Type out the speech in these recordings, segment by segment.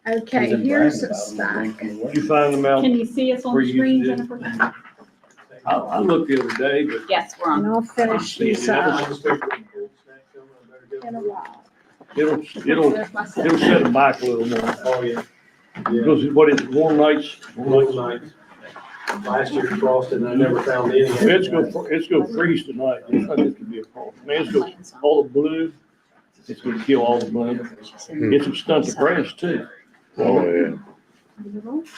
Okay, here's a stack. Did you find them out? Can you see us on Where the you screen, did. Jennifer? I looked the other day, but. Yes, we're And on. I'll finish these up in a while. It'll set them back a little more. Oh, yeah. Because what is it, warm nights? Warm nights. Last year frosted and I never found any. It's gonna freeze tonight. I think it could be a problem. Man, it's gonna, all the blue, it's gonna kill all the blood. It's a stunt the grass too. Oh, yeah.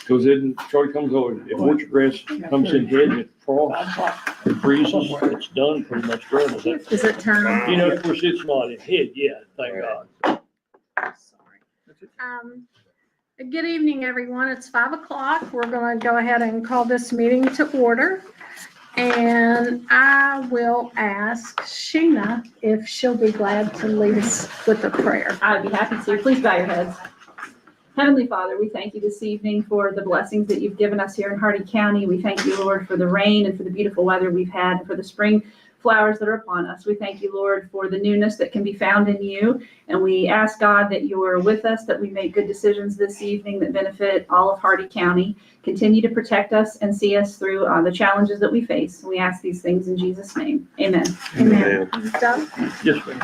Cause then Charlie comes over, if orchard grass comes in head and it frosts, it freezes, it's done pretty much forever. Is it time? You know, of course, it's not in head yet, thank God. Good evening, everyone. It's 5 o'clock. We're going to go ahead and call this meeting to order. And I will ask Sheena if she'll be glad to lead us with a prayer. I'd be happy to. Please bow your heads. Heavenly Father, we thank you this evening for the blessings that you've given us here in Hardy County. We thank you, Lord, for the rain and for the beautiful weather we've had, and for the spring flowers that are upon us. We thank you, Lord, for the newness that can be found in you. And we ask, God, that you are with us, that we make good decisions this evening that benefit all of Hardy County. Continue to protect us and see us through the challenges that we face. We ask these things in Jesus' name. Amen. Amen. Doug? Yes, ma'am.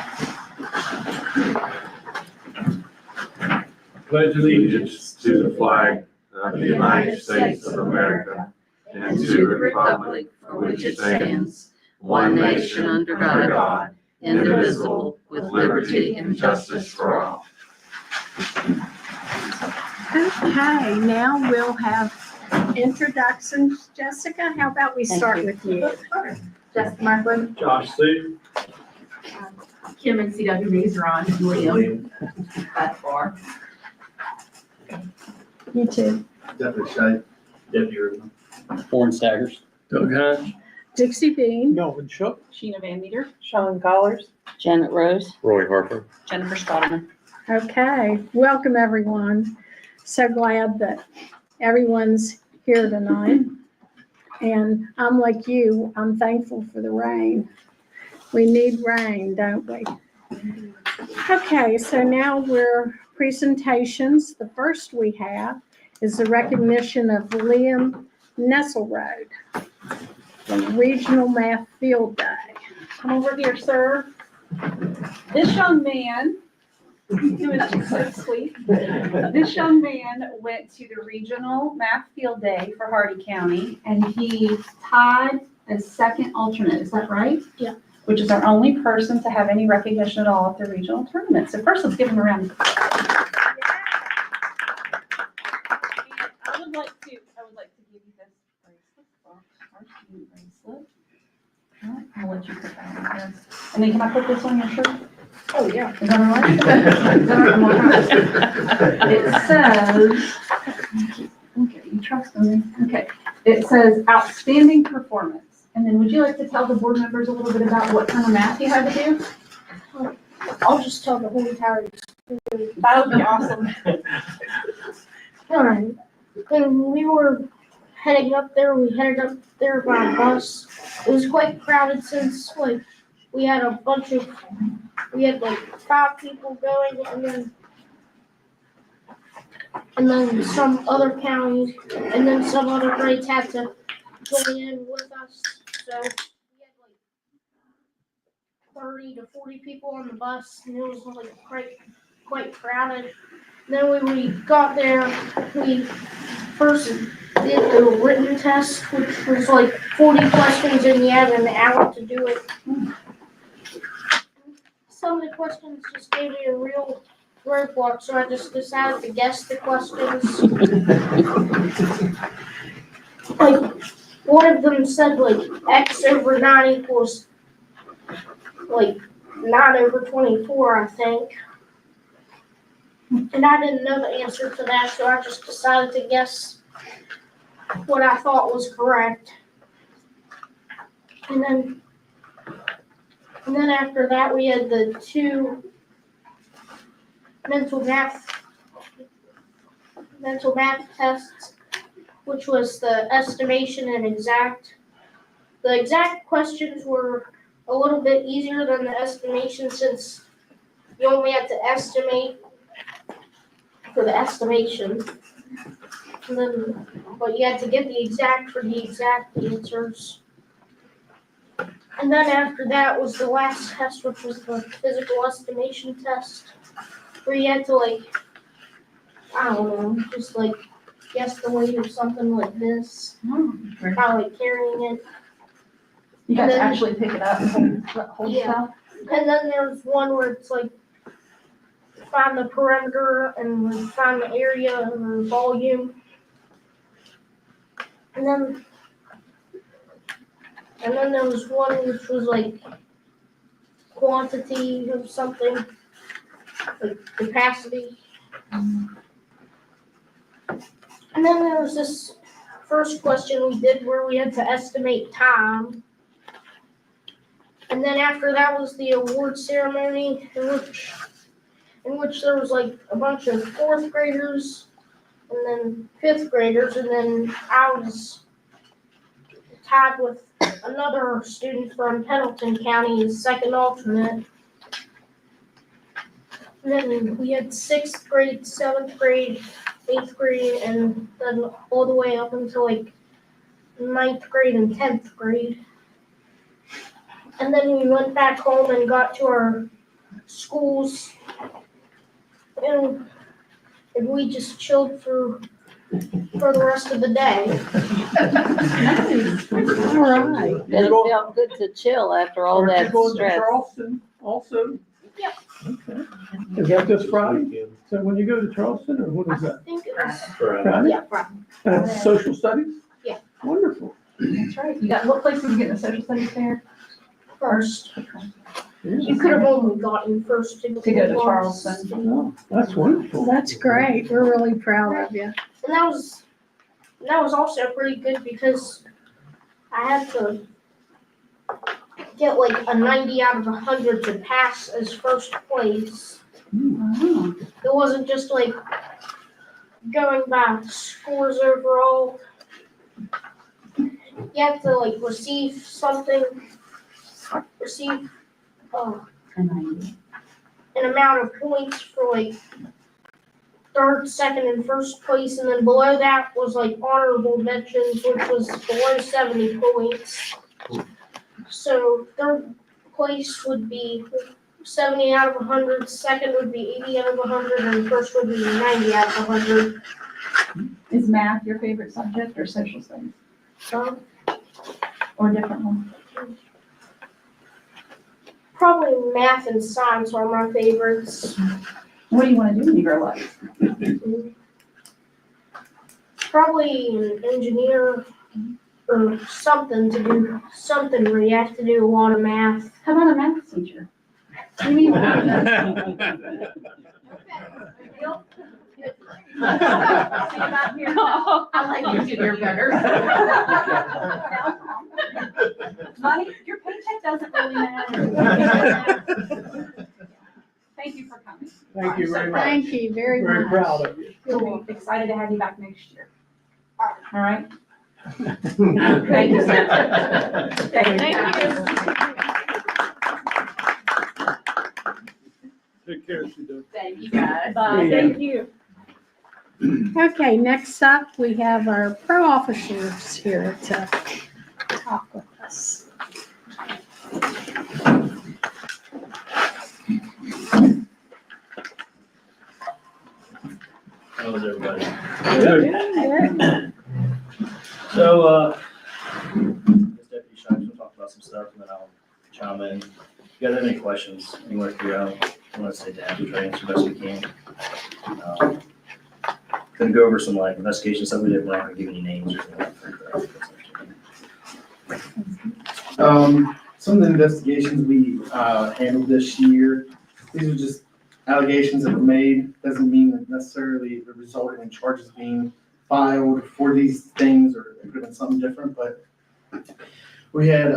Pledge allegiance to the flag of the United States of America and to the republic for which it stands, one nation under God, indivisible, with liberty and justice for all. Okay, now we'll have introductions. Jessica, how about we start with you? Jessica Markland, Josh Sue. Kim and CWB's are on. Liam. That's far. You too. Deputy Shay. Deputy Rubin. Warren Staggers. Doug Hines. Dixie Bean. Melvin Shook. Sheena Van Meter. Sean Collars. Janet Rose. Roy Harper. Jennifer Stotterman. Okay, welcome everyone. So glad that everyone's here tonight. And I'm like you, I'm thankful for the rain. We need rain, don't we? Okay, so now we're presentations. The first we have is the recognition of Liam Nesselrode from Regional Math Field Day. Come over here, sir. This young man, who is just so sweet, this young man went to the Regional Math Field Day for Hardy County, and he tied as second alternate. Is that right? Yeah. Which is our only person to have any recognition at all at the regional tournament. So first, let's give him a round of applause. And I would like to give you this bracelet, our student bracelet. All right, I'll let you put that on here. And then can I put this on your shirt? Oh, yeah. Is that all right? Is that all right? It says, okay, you trust me. Okay. It says outstanding performance. And then would you like to tell the board members a little bit about what kind of math you had to do? I'll just tell the whole entire story. That would be awesome. Alright, when we were heading up there, we headed up there by bus. It was quite crowded since we had like 5 people going, and then some other counties, and then some other grades had to join in with us. So we had like 30 to 40 people on the bus, and it was like quite crowded. Then when we got there, we first did the written test, which was like 40 questions, and you had an hour to do it. Some of the questions just gave me a real roadblock, so I just decided to guess the questions. Like, one of them said, x over 9 equals, 9 over 24, I think. And I didn't know the answer to that, so I just decided to guess what I thought was correct. And then after that, we had the 2 mental math tests, which was the estimation and exact. The exact questions were a little bit easier than the estimation, since you only had to estimate for the estimation. And then, but you had to get the exact for the exact answers. And then after that was the last test, which was the physical estimation test, where you had to like, I don't know, just like guess the weight of something like this, by like carrying it. You got And to then- actually pick it up and hold Yeah. stuff. And then there's one where it's like find the perimeter and like find the area and the volume. And then there was one which was like quantity of something, like capacity. And then there was this first question we did where we had to estimate time. And then after that was the award ceremony in which there was like a bunch of fourth graders and then fifth graders, and then I was tied with another student from Pendleton County as second alternate. And then we had sixth grade, seventh grade, eighth grade, and then all the way up until like ninth grade and 10th grade. And then we went back home and got to our schools, and we just chilled for the rest of the day. All right. And it felt good to chill after all Aren't you that going to stress. Charleston also? Yep. Okay. Is that this Friday? So when you go to Charleston, or what is I that? think it was, Friday? yeah, right. Social studies? Yeah. Wonderful. That's right. You got, what place did you get in the social studies fair? First. Yeah. You could have only gotten first to To go to Charleston. Oh, that's wonderful. That's great. We're really proud of you. And that was also pretty good because I had to get like a 90 out of 100 to pass as first place. Oh. It wasn't just like going by scores overall. You have to like receive an amount of points for like third, second, and first place, and then below that was like honorable mentions, which was below 70 points. So third place would be 70 out of 100, second would be 80 out of 100, and first would be 90 out of 100. Is math your favorite subject or social studies? So Or a different one? probably math and science are my favorites. What do you want to do when you grow up? Probably an engineer or something to do, something where you have to do a lot of math. How about a math teacher? You mean? I like engineer better. Money, your paycheck doesn't really matter. Thank you for coming. Thank you very much. Thank you very Very much. proud of you. We'll be excited to have you back next year. All right? Thank you, sir. Thank you. Take care, Sue. Thank you, guys. Bye, thank you. Okay, next up, we have our pro officers here to talk with us. How's everybody? Good. So, this Deputy Shines will talk about some stuff and then I'll chime in. If you guys have any questions, anywhere throughout, I want to say down, we try to answer best we can. Gonna go over some like investigation stuff we did, we're not gonna give any names or anything like that. Some of the investigations we handled this year, these are just allegations that were made. Doesn't mean that necessarily it resulted in charges being filed for these things, or it could have been something different, but we had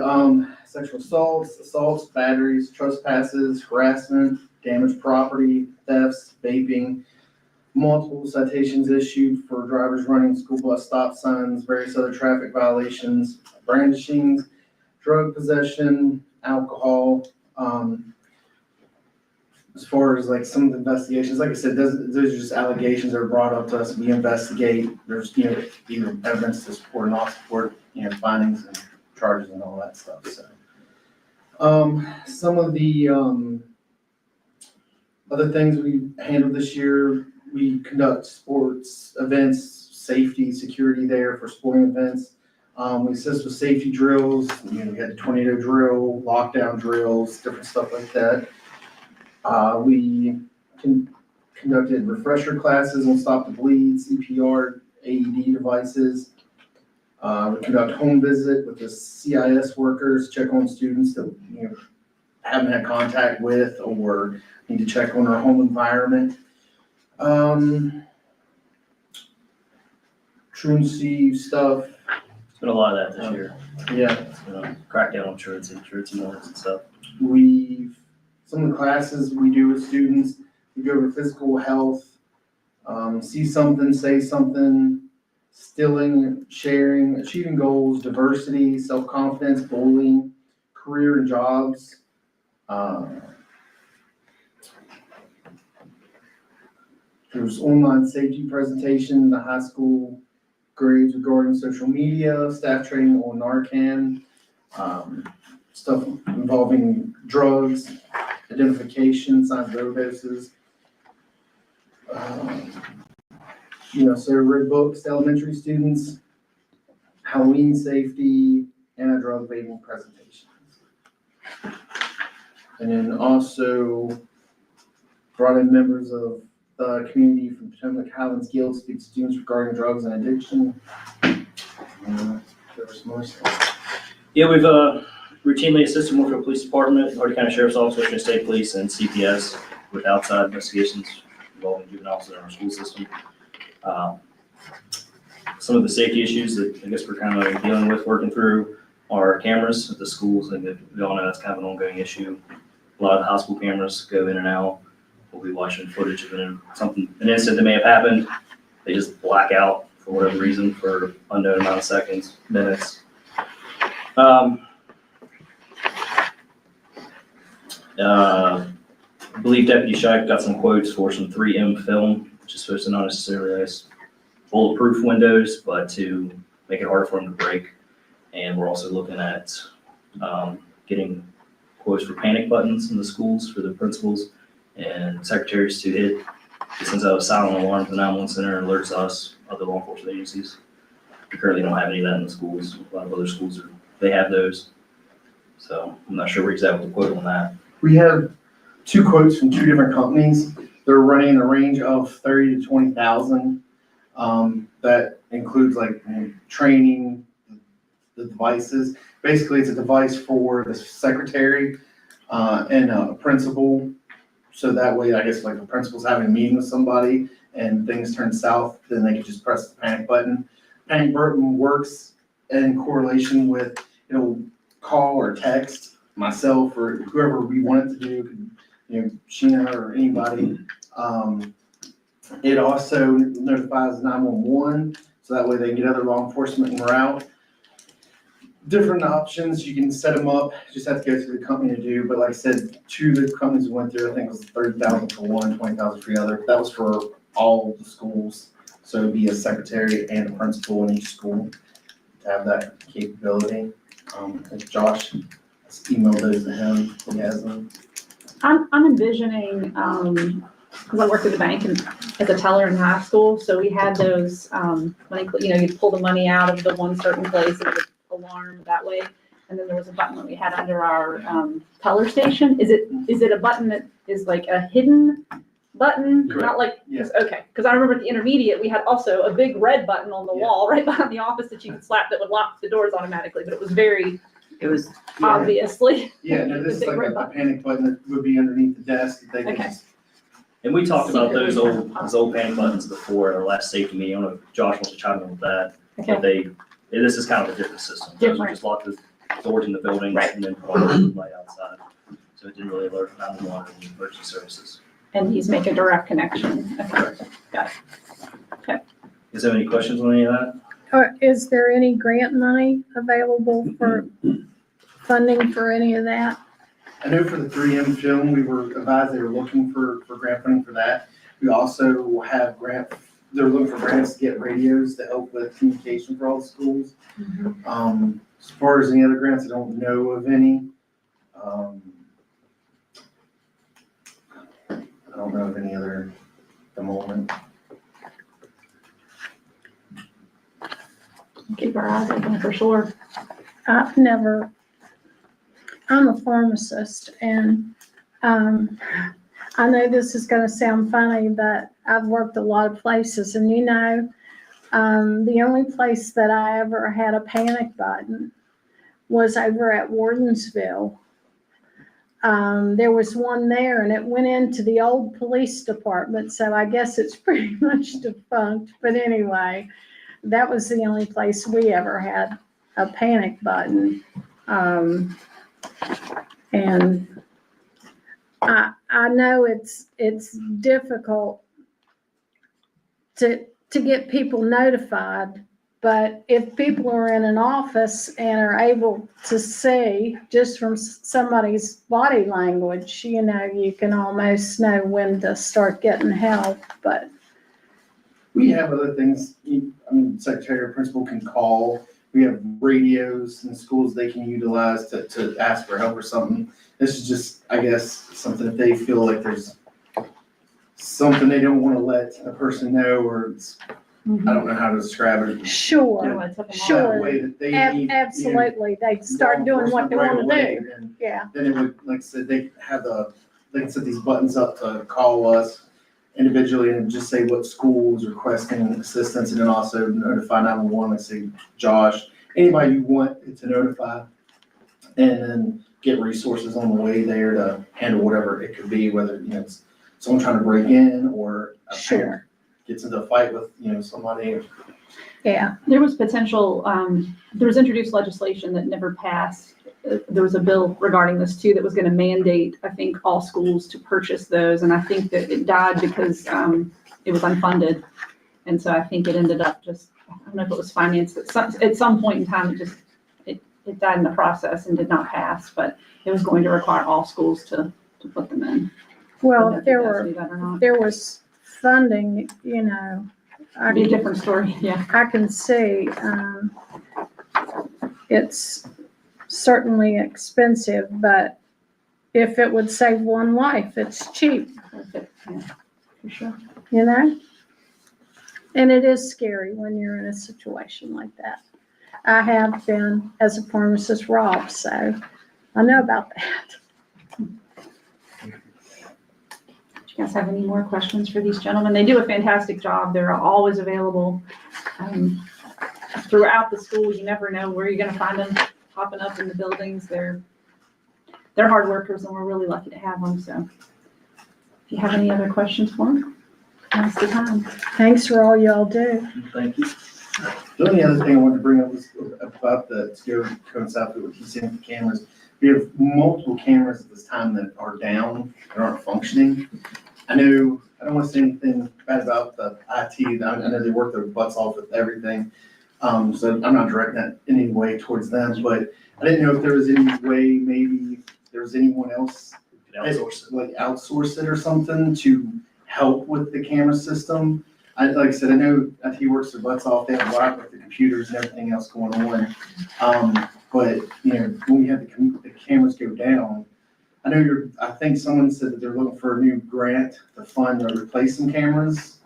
sexual assaults, batteries, trespasses, harassment, damaged property, thefts, vaping, multiple citations issued for drivers running school bus stop signs, various other traffic violations, brandishing, drug possession, alcohol, as far as like some of the investigations, like I said, those are just allegations that are brought up to us. We investigate. There's, either evidence to support or not support, findings and charges and all that stuff, so. Some of the, other things we handled this year, we conduct sports events, safety, security there for sporting events. We assist with safety drills, we had the tornado drill, lockdown drills, different stuff like that. We conducted refresher classes on stop the bleed, CPR, AED devices. We conduct home visit with the CIS workers, check on students that, haven't had contact with or need to check on our home environment. Truancy stuff, It's been a lot of that this year. yeah. It's been a crackdown on truancy warrants and stuff. Some of the classes we do with students, we go over physical health, see something, say something, stealing, sharing, achieving goals, diversity, self-confidence, bullying, career and jobs. There was online safety presentation in the high school grades regarding social media, staff training on Narcan, stuff involving drugs, identification, signs of overdoses. So read books to elementary students, Halloween safety, anti-drug vaping presentations. And then also brought in members of the community from Potomac Highlands Guild, speak to students regarding drugs and addiction. There was more stuff. Yeah, we've routinely assisted Moorefield Police Department, Hardy County Sheriff's Office, Washington State Police, and CPS with outside investigations involving juveniles in our school system. Some of the safety issues that I guess we're kind of dealing with, working through, are cameras at the schools, and we all know that's kind of an ongoing issue. A lot of the high school cameras go in and out. We'll be watching footage of an incident that may have happened. They just black out for whatever reason for unknown amount of seconds, minutes. I believe Deputy Scheich got some quotes for some 3M film, which is supposed to not necessarily as bulletproof windows, but to make it harder for them to break. And we're also looking at getting quotes for panic buttons in the schools for the principals and secretaries to hit. Since I was silent alarm for the 911 center alerts us, other law enforcement agencies. We currently don't have any of that in the schools. A lot of other schools they have those. So I'm not sure where he's at with the quote on that. We have 2 quotes from 2 different companies. They're running a range of 30 to 20,000. That includes like training, the devices. Basically, it's a device for the secretary and a principal. So that way, I guess like the principal's having a meeting with somebody and things turn south, then they can just press the panic button. Panic button works in correlation with, call or text myself or whoever we want it to do, Sheena or anybody. It also notifies 911, so that way they can get other law enforcement en route. Different options, you can set them up, just have to go through the company to do, but like I said, 2 of the companies we went through, I think it was 30,000 for one, 20,000 for the other. That was for all the schools, so it'd be a secretary and a principal in each school to have that capability. I think Josh emailed those to him, he has them. I'm envisioning, because I worked at the bank and as a teller in high school, so we had those, you'd pull the money out of the one certain place, it would alarm that way. And then there was a button that we had under our teller station. Is it a button that is like a hidden button? Correct. Not like, Yes. okay, because I remember at the intermediate, we had also a big red button on the wall right behind the office that you could slap that would lock the doors automatically, but it was very obviously. Yeah, no, this is the big like red a button. panic button that would be underneath the desk that they can Okay. just. And we talked about those old panic buttons before at our last safety meeting. I don't know if Josh wants to chime in with that. Okay. But this is kind of a different system. Those Different. are just lock the doors in the building Right. and then put light outside. So it didn't really alert 911 and emergency services. And he's making a direct connection. Okay. Got it. Okay. Is there any questions on any of that? Or is there any grant money available for funding for any of that? I know for the 3M film, we were advised they were looking for grant funding for that. We also have they're looking for grants to get radios to help with communication for all the schools. As far as any other grants, I don't know of any. I don't know of any other at the moment. Keep our eyes open for sure. I'm a pharmacist, and I know this is gonna sound funny, but I've worked a lot of places, and the only place that I ever had a panic button was over at Wardensville. There was one there, and it went into the old police department, so I guess it's pretty much defunct, but anyway, that was the only place we ever had a panic button. And I know it's difficult to get people notified, but if people are in an office and are able to see just from somebody's body language, you can almost know when to start getting help, but. We have other things, secretary or principal can call. We have radios in schools they can utilize to ask for help or something. This is just, I guess, something if they feel like there's something they don't want to let a person know, or I don't know how to describe it. Sure, That way that they need. absolutely, they start doing what they want to do, yeah. Then it would, like I said, they can set these buttons up to call us individually and just say what school is requesting assistance, and then also notify 911, like say Josh, anybody you want to notify, and then get resources on the way there to handle whatever it could be, whether, it's someone trying to break in or a parent gets into a fight with, somebody. Yeah, There was potential, there was introduced legislation that never passed. There was a bill regarding this too that was going to mandate, I think, all schools to purchase those. And I think that it died because it was unfunded. And so I think it ended up I don't know if it was financed, at some point in time, it died in the process and did not pass, but it was going to require all schools to put them in. well, If there was funding, It'd be a different story, yeah. I can see, it's certainly expensive, but if it would save one life, it's cheap, Yeah, for sure. And it is scary when you're in a situation like that. I have been as a pharmacist robbed, so I know about that. Do you guys have any more questions for these gentlemen? They do a fantastic job. They're always available throughout the school. You never know where you're going to find them popping up in the buildings. They're hard workers, and we're really lucky to have them. So if you have any other questions for them, now's the time. Thanks for all y'all do. Thank you. The only other thing I wanted to bring up was about to go coincide with what he's saying with the cameras. We have multiple cameras at this time that are down and aren't functioning. I don't want to say anything bad about the IT. I know they work their butts off with everything. So I'm not directing that in any way towards them, but I didn't know if there was any way, maybe there was anyone else like outsource it or something to help with the camera system. Like I said, I know IT works their butts off. They have a lot with the computers and everything else going on. But when we have the cameras go down, I think someone said that they're looking for a new grant to fund or replace some cameras.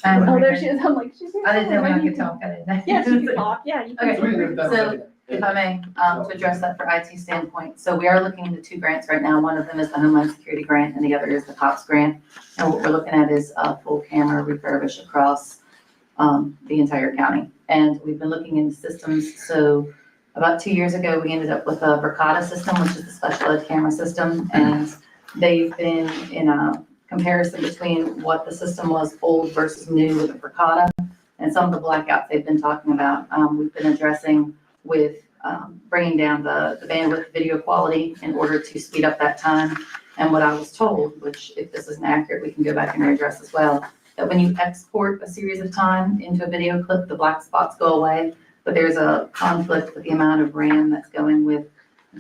Oh, there she is. I'm like, she's here. I didn't know when I could talk. I didn't know. Yes, you can talk. Yeah, you can. Okay. So if I may, to address that for IT standpoint, so we are looking into two grants right now. One of them is the Homeland Security grant, and the other is the COPS grant. And what we're looking at is a full camera refurbish across the entire county. And we've been looking into systems. So about 2 years ago, we ended up with a Verkada system, which is the special ed camera system, and they've been in a comparison between what the system was old versus new with the Verkada, and some of the blackouts they've been talking about. We've been addressing with bringing down the bandwidth video quality in order to speed up that time. And what I was told, which if this isn't accurate, we can go back and readdress as well, that when you export a series of time into a video clip, the black spots go away, but there's a conflict with the amount of RAM that's going with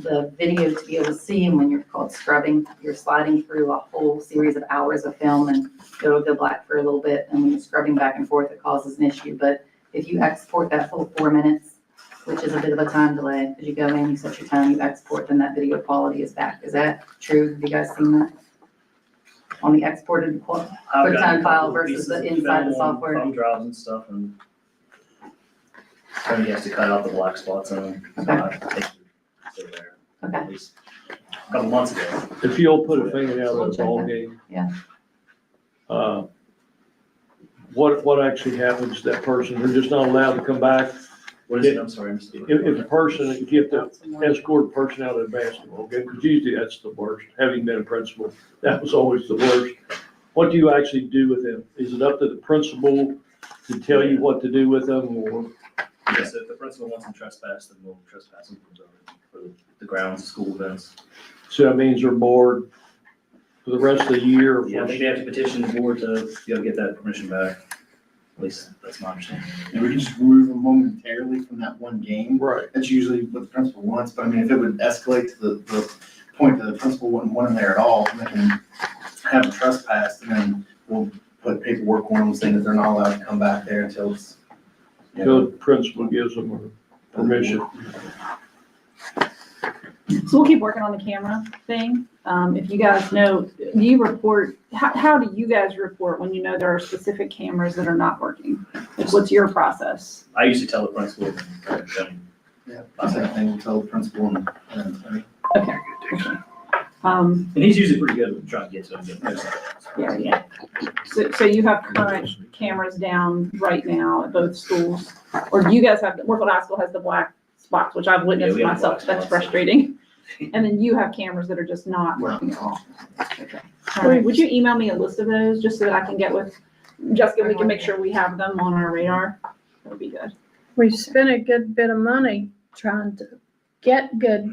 the video to be able to see, and when you're called scrubbing, you're sliding through a whole series of hours of film and it'll go black for a little bit, and when you're scrubbing back and forth, it causes an issue. But if you export that full 4 minutes, which is a bit of a time delay, because you go in, you set your time, you export, then that video quality is back. Is that true? Have you guys seen that? On the exported I've gotten a QuickTime file couple of versus pieces the of inside the film on software? thumb drives and stuff, and then you have to cut out the black spots in them. So Okay. I think they're there, Okay. at least a couple months ago. If you'll put a finger out of the Check ball that. game. Yeah. What actually happens to that person? They're just not allowed to come back. What is it? I'm sorry, Mr. If a person, if you have to escort a person out of the basketball game, because usually that's the worst. Having been a principal, that was always the worst. What do you actually do with them? Is it up to the principal to tell you what to do with them, or? Yes, if the principal wants them trespassed, then we'll trespass them for the grounds, the school events. So that means they're bored for the rest of the year? Yeah, I think they have to petition the board to be able to get that permission back. At least that's my understanding. And we can just remove them momentarily from that one game. Right. That's usually what the principal wants, but I mean, if it would escalate to the point that the principal wouldn't want them there at all, then they can have a trespass, and then we'll put paperwork on them saying that they're not allowed to come back there until it's. So the principal gives them permission. So we'll keep working on the camera thing. If you guys know, do you report, how do you guys report when you know there are specific cameras that are not working? Like, what's your process? I usually tell the principal, Yeah, same thing, we'll tell the principal and. Okay. and he's usually pretty good at trying to get to him. Yeah. So you have current cameras down right now at both schools? Or do you guys have, Warfield High School has the black spots, which I've witnessed Yeah, we have myself, black that's spots. frustrating. And then you have cameras that are just not working at all? Okay. All right, would you email me a list of those, just so that I can get with Jessica, we can make sure we have them on our radar? That would be good. We spent a good bit of money trying to get good,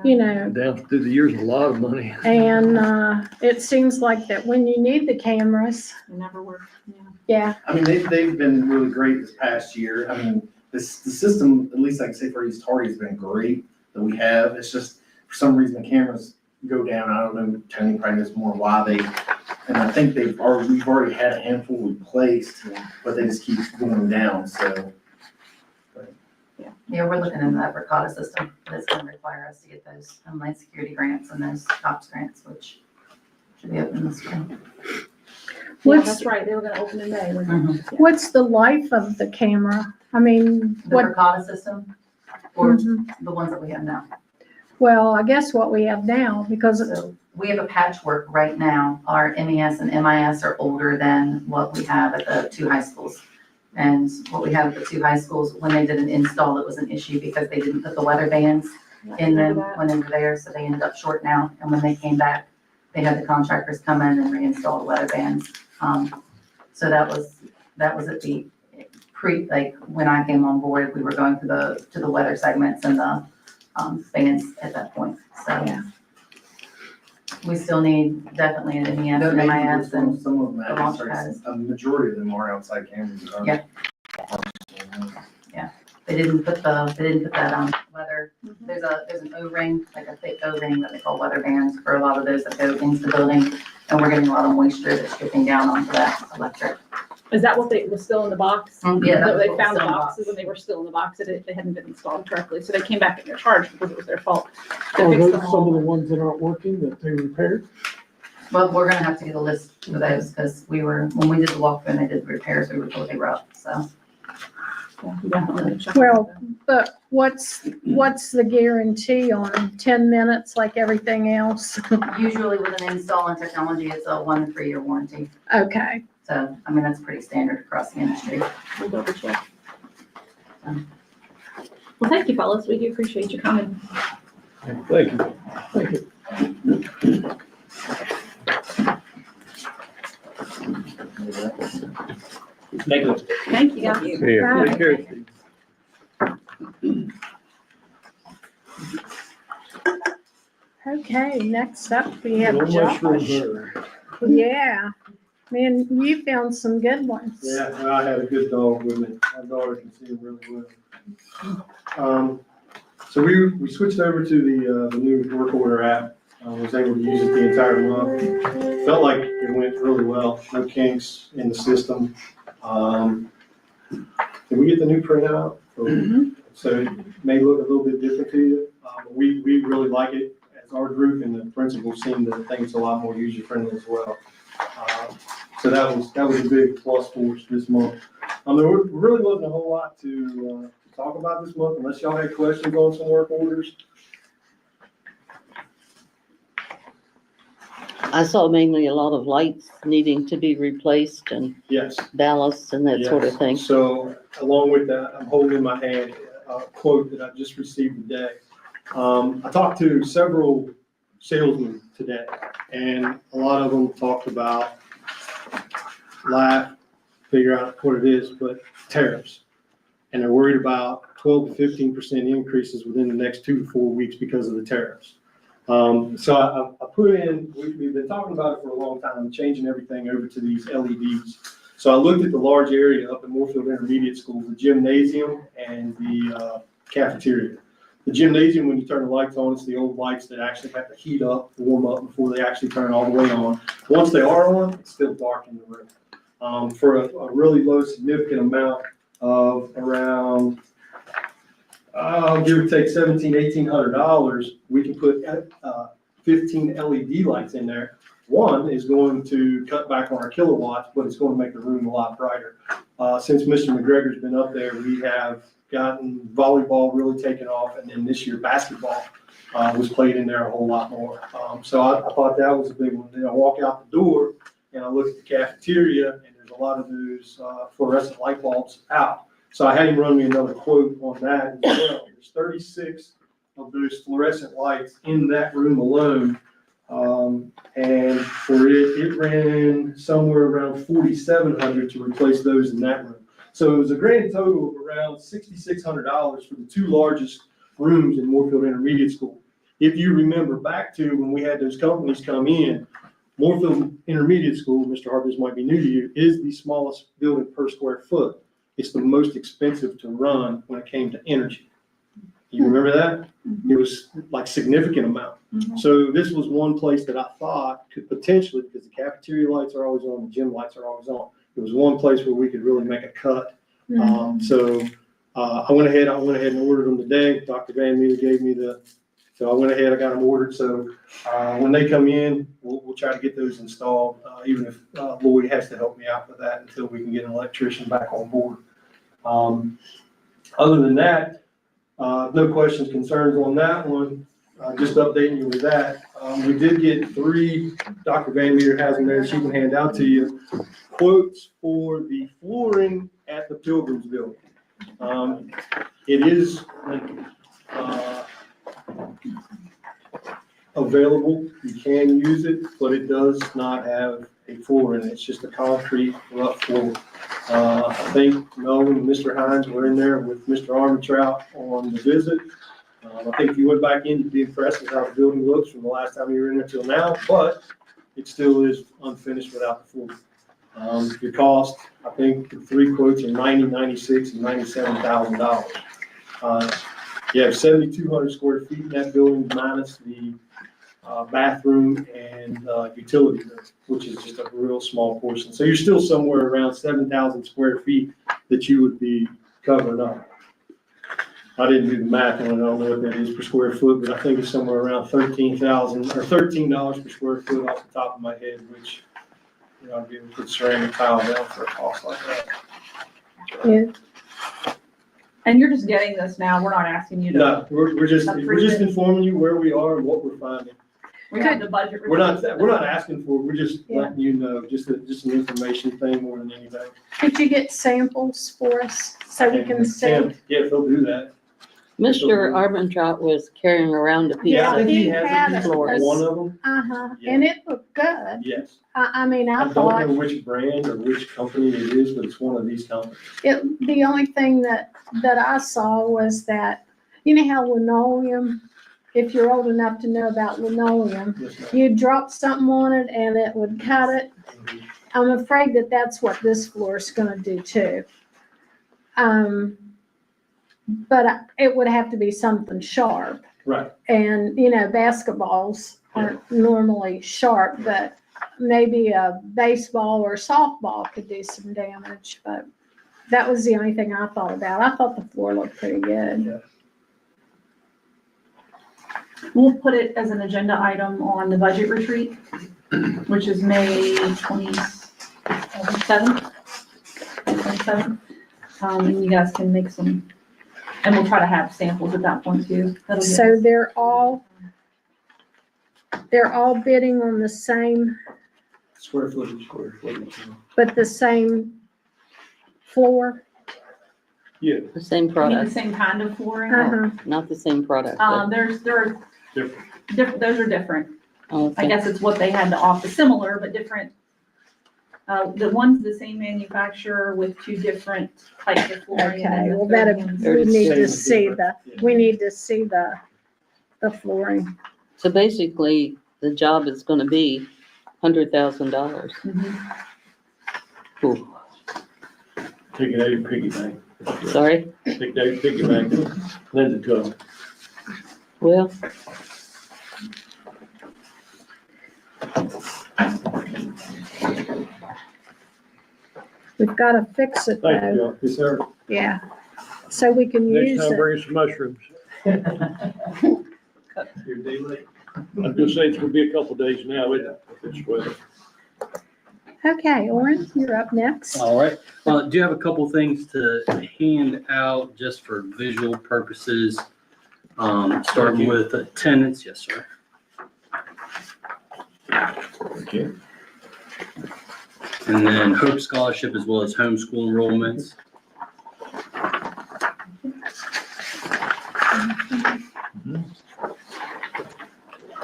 you know, Down through the years, a lot of money. and, it seems like that when you need the cameras, They never work, yeah. yeah, I mean, they've been really great this past year. I mean, the system, at least I can say for East Hardy, has been great that we have. It's just, for some reason, the cameras go down. I don't know, Tony probably knows more why and I think we've already had a handful replaced, but they just keep going down, so. Yeah, we're looking into that Verkada system, but it's gonna require us to get those Homeland Security grants and those COPS grants, which should be open this spring. Yeah, What's- that's right, they were gonna open in May. weren't they? Mhm. what's the life of the camera? I mean, The what, Verkada system, or Mhm. the ones that we have now. well, I guess what we have now, because it's, So we have a patchwork right now. Our MES and MIS are older than what we have at the two high schools. And what we have at the two high schools, when they did an install, it was an issue because they didn't put the weather bands in them Remember that? when they were there, so they ended up shorting out. And when they came back, they had the contractors come in and reinstall the weather bands. So that was at the like, when I came on board, we were going to the weather segments and the bands at that point, so. Yeah. We still need definitely an MES and MIS and, Some of them, the launch sorry, pads. a majority of them are outside cameras. Yeah. they didn't put that weather. There's an O-ring, like a thick O-ring that they call weather bands for a lot of those that go into the building. And we're getting a lot of moisture that's dripping down onto that electric. Is that what was still in the box? Yeah, that was They what was found the still in the box. boxes and they were still in the box, they hadn't been installed correctly, so they came back and they're charged because it was their fault. They Are fixed those them some of the all. ones that aren't working that they repaired? Well, we're gonna have to get a list for those, because when we did the walkthrough and they did the repairs, we were told they were up, so. Yeah, we definitely check Well, them. but what's the guarantee on them? 10 minutes like everything else? Usually with an install and technology, it's a 1 to 3 year warranty. Okay. So, I mean, that's pretty standard across the industry. We'll double check. Well, thank you, fellas. We do appreciate you coming. Thank you. Thank you. Thank you, guys. Yeah, take care. Okay, next up we have No mushrooms Josh. there. Yeah, man, you found some good ones. Yeah, well, I had a good dog with me. My daughter can see him really well. So we switched over to the new work order app. Was able to use it the entire month. Felt like it went really well. No kinks in the system. Did we get the new printout? So it may look a little bit different to you. But we really like it as our group, and the principals seem to think it's a lot more user friendly as well. So that was a big plus for us this month. There really wasn't a whole lot to talk about this month, unless y'all had questions on some work orders. I saw mainly a lot of lights needing to be replaced and Yes. ballasts and that sort of Yes. thing. So along with that, I'm holding in my hand a quote that I just received today. I talked to several salesmen today, and a lot of them talked about figure out what it is, but tariffs. And they're worried about 12 to 15% increases within the next 2 to 4 weeks because of the tariffs. So I put in, we've been talking about it for a long time, changing everything over to these LEDs. So I looked at the large area up at Moorfield Intermediate School, the gymnasium and the cafeteria. The gymnasium, when you turn the lights on, it's the old lights that actually have to heat up, warm up before they actually turn all the way on. Once they are on, it's still dark in the room. For a really low significant amount of around, give or take $1,700–1,800, we can put 15 LED lights in there. One is going to cut back on our kilowatts, but it's going to make the room a lot brighter. Since Mr. McGregor's been up there, we have gotten volleyball really taken off, and then this year basketball was played in there a whole lot more. So I thought that was a big one. Then I walk out the door and I look at the cafeteria, and there's a lot of those fluorescent light bulbs out. So I had him run me another quote on that as well. There's 36 of those fluorescent lights in that room alone. And for it ran somewhere around $4,700 to replace those in that room. So it was a grand total of around $6,600 for the 2 largest rooms in Moorfield Intermediate School. If you remember back to when we had those companies come in, Moorfield Intermediate School, Mr. Hart, this might be new to you, is the smallest building per square foot. It's the most expensive to run when it came to energy. You remember that? It was like significant amount. So this was one place that I thought could potentially, because the cafeteria lights are always on, the gym lights are always on. It was one place where we could really make a cut. So I went ahead and ordered them today. Dr. Van Meter gave me so I went ahead, I got them ordered. So when they come in, we'll try to get those installed, even if Lloyd has to help me out with that until we can get an electrician back on board. Other than that, no questions, concerns on that one. Just updating you with that. We did get 3, Dr. Van Meter has them there, she can hand out to you, quotes for the flooring at the Pilgrims building. It is available, you can use it, but it does not have a floor in it. It's just a concrete rough floor. I think Melvin and Mr. Hines were in there with Mr. Armitrout on the visit. I think if you went back in, you'd be impressed with how the building looks from the last time you were in there till now, but it still is unfinished without the floor. The cost, I think the 3 quotes are $90,000, $96,000, and $97,000. You have 7,200 square feet in that building minus the bathroom and utility room, which is just a real small portion. So you're still somewhere around 7,000 square feet that you would be covering up. I didn't do the math, and I don't know what that is per square foot, but I think it's somewhere around $13,000 or $13 per square foot off the top of my head, which, I'd be able to put ceramic tile down for a cost like that. Yeah. And you're just getting this now, we're not asking you to. No, we're just informing you where we are and what we're finding. We have the budget. We're not asking for it, we're just letting you know, just an information thing more than anything. Could you get samples for us so we can see? Yeah, if they'll do that. Mr. Armentrout was carrying around a piece Yeah, I think of he has had a piece a- of one of them, Yeah. And it looked good. yes. I mean, I I don't thought, know which brand or which company it is, but it's one of these companies. the only thing that I saw was that, you know how linoleum, if you're old enough to know about linoleum, Yes, ma'am. you drop something on it and it would cut it. I'm afraid that that's what this floor is gonna do too. but it would have to be something sharp. Right. And, basketballs aren't normally sharp, but maybe a baseball or softball could do some damage, but that was the only thing I thought about. I thought the floor looked pretty good. We'll put it as an agenda item on the budget retreat, which is May 27th. And you guys can make some, and we'll try to have samples at that point too. That'll give So us- they're all bidding on the same, Square footage. but the same floor? Yeah, The same I mean, the product, same kind of flooring. Uh-huh. not the same product. but- There are, different. those are different. oh, I okay. guess it's what they had to offer, similar but different. The one's the same manufacturer with two different types of flooring. and then Okay, the well, third that, one's- we need to Same, see different. we need to see the flooring. So basically, the job is gonna be $100,000. Mhm. Cool. Take it out of your piggy bank. Sorry? Take it out of your piggy bank, lend it to them. Well, We've got to fix it Thank you, though. John. Yes, sir. Yeah. So we can Next use time, it. bring us some mushrooms. Your day late. I'm just saying it's gonna be a couple days now, isn't it? If it's weather. Okay, Oren, you're up next. All right, do you have a couple things to hand out just for visual purposes? Starting with attendance, yes, sir. Okay. And then Hope Scholarship as well as homeschool enrollments.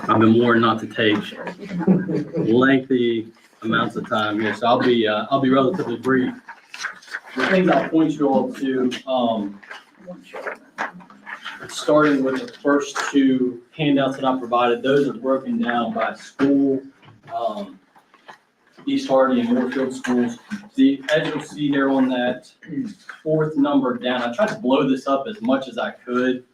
I've been warned not to take lengthy amounts of time here, so I'll be relatively brief. The things I'll point you all to, starting with the first two handouts that I provided, those are broken down by school, East Hardy and Moorfield schools. As you'll see there on that fourth number down, I tried to blow this up as much as I could,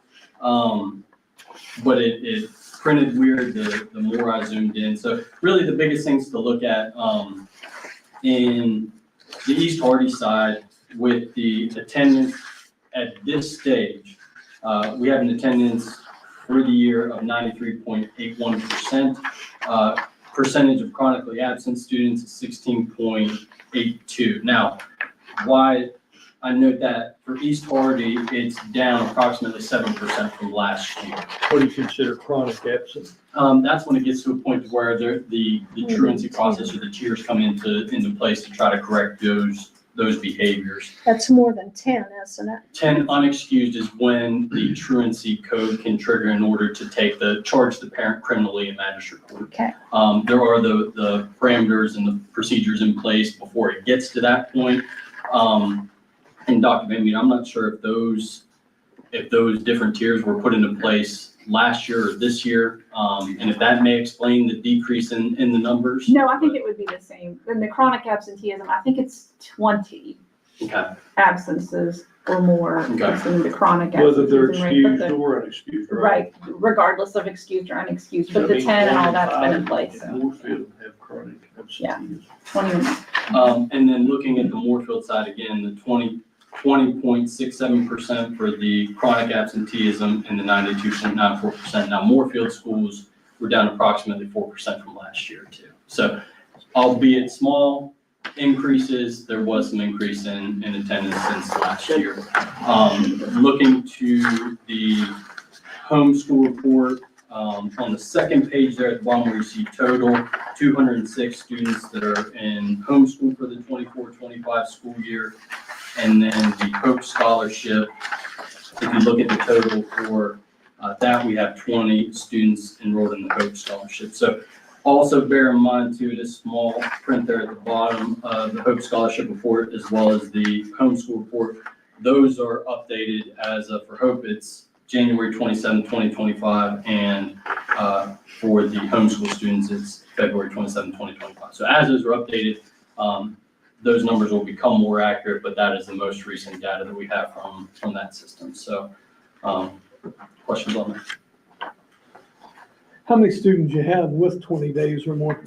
but it printed weird the more I zoomed in. So really the biggest things to look at in the East Hardy side with the attendance at this stage, we have an attendance for the year of 93.81%. Percentage of chronically absent students is 16.82. Now, why I note that for East Hardy, it's down approximately 7% from last year. What do you consider chronic absent? That's when it gets to a point where the truancy process or the tiers come into place to try to correct those behaviors. That's more than 10, isn't it? 10 unexcused is when the truancy code can trigger in order to charge the parent criminally in magistrate court. Okay. There are the parameters and the procedures in place before it gets to that point. And Dr. Van Veen, I'm not sure if those different tiers were put into place last year or this year, and if that may explain the decrease in the numbers. No, I think it would be the same. In the chronic absenteeism, I think it's 20 Okay. absences or more. Okay. In the chronic Whether they're absenteeism rate, but excused or unexcused, right? right, regardless of excused or unexcused, but I the mean, 10 and all 1 that's been in 5 place, in so Moorfield have chronic absenteeism. 20 or more. And then looking at the Moorfield side again, the 20.67% for the chronic absenteeism and the 92.94%. Now Moorfield schools were down approximately 4% from last year too. So albeit small increases, there was some increase in attendance since last year. Looking to the homeschool report, on the second page there at the bottom where you see total, 206 students that are in homeschool for the 24-25 school year. And then the Hope Scholarship, if you look at the total for that, we have 20 students enrolled in the Hope Scholarship. So also bear in mind too, this small print there at the bottom of the Hope Scholarship report, as well as the homeschool report, those are updated as for Hope, it's January 27, 2025, and for the homeschool students, it's February 27, 2025. So as those are updated, those numbers will become more accurate, but that is the most recent data that we have from that system. So, questions on that? How many students you have with 20 days or more?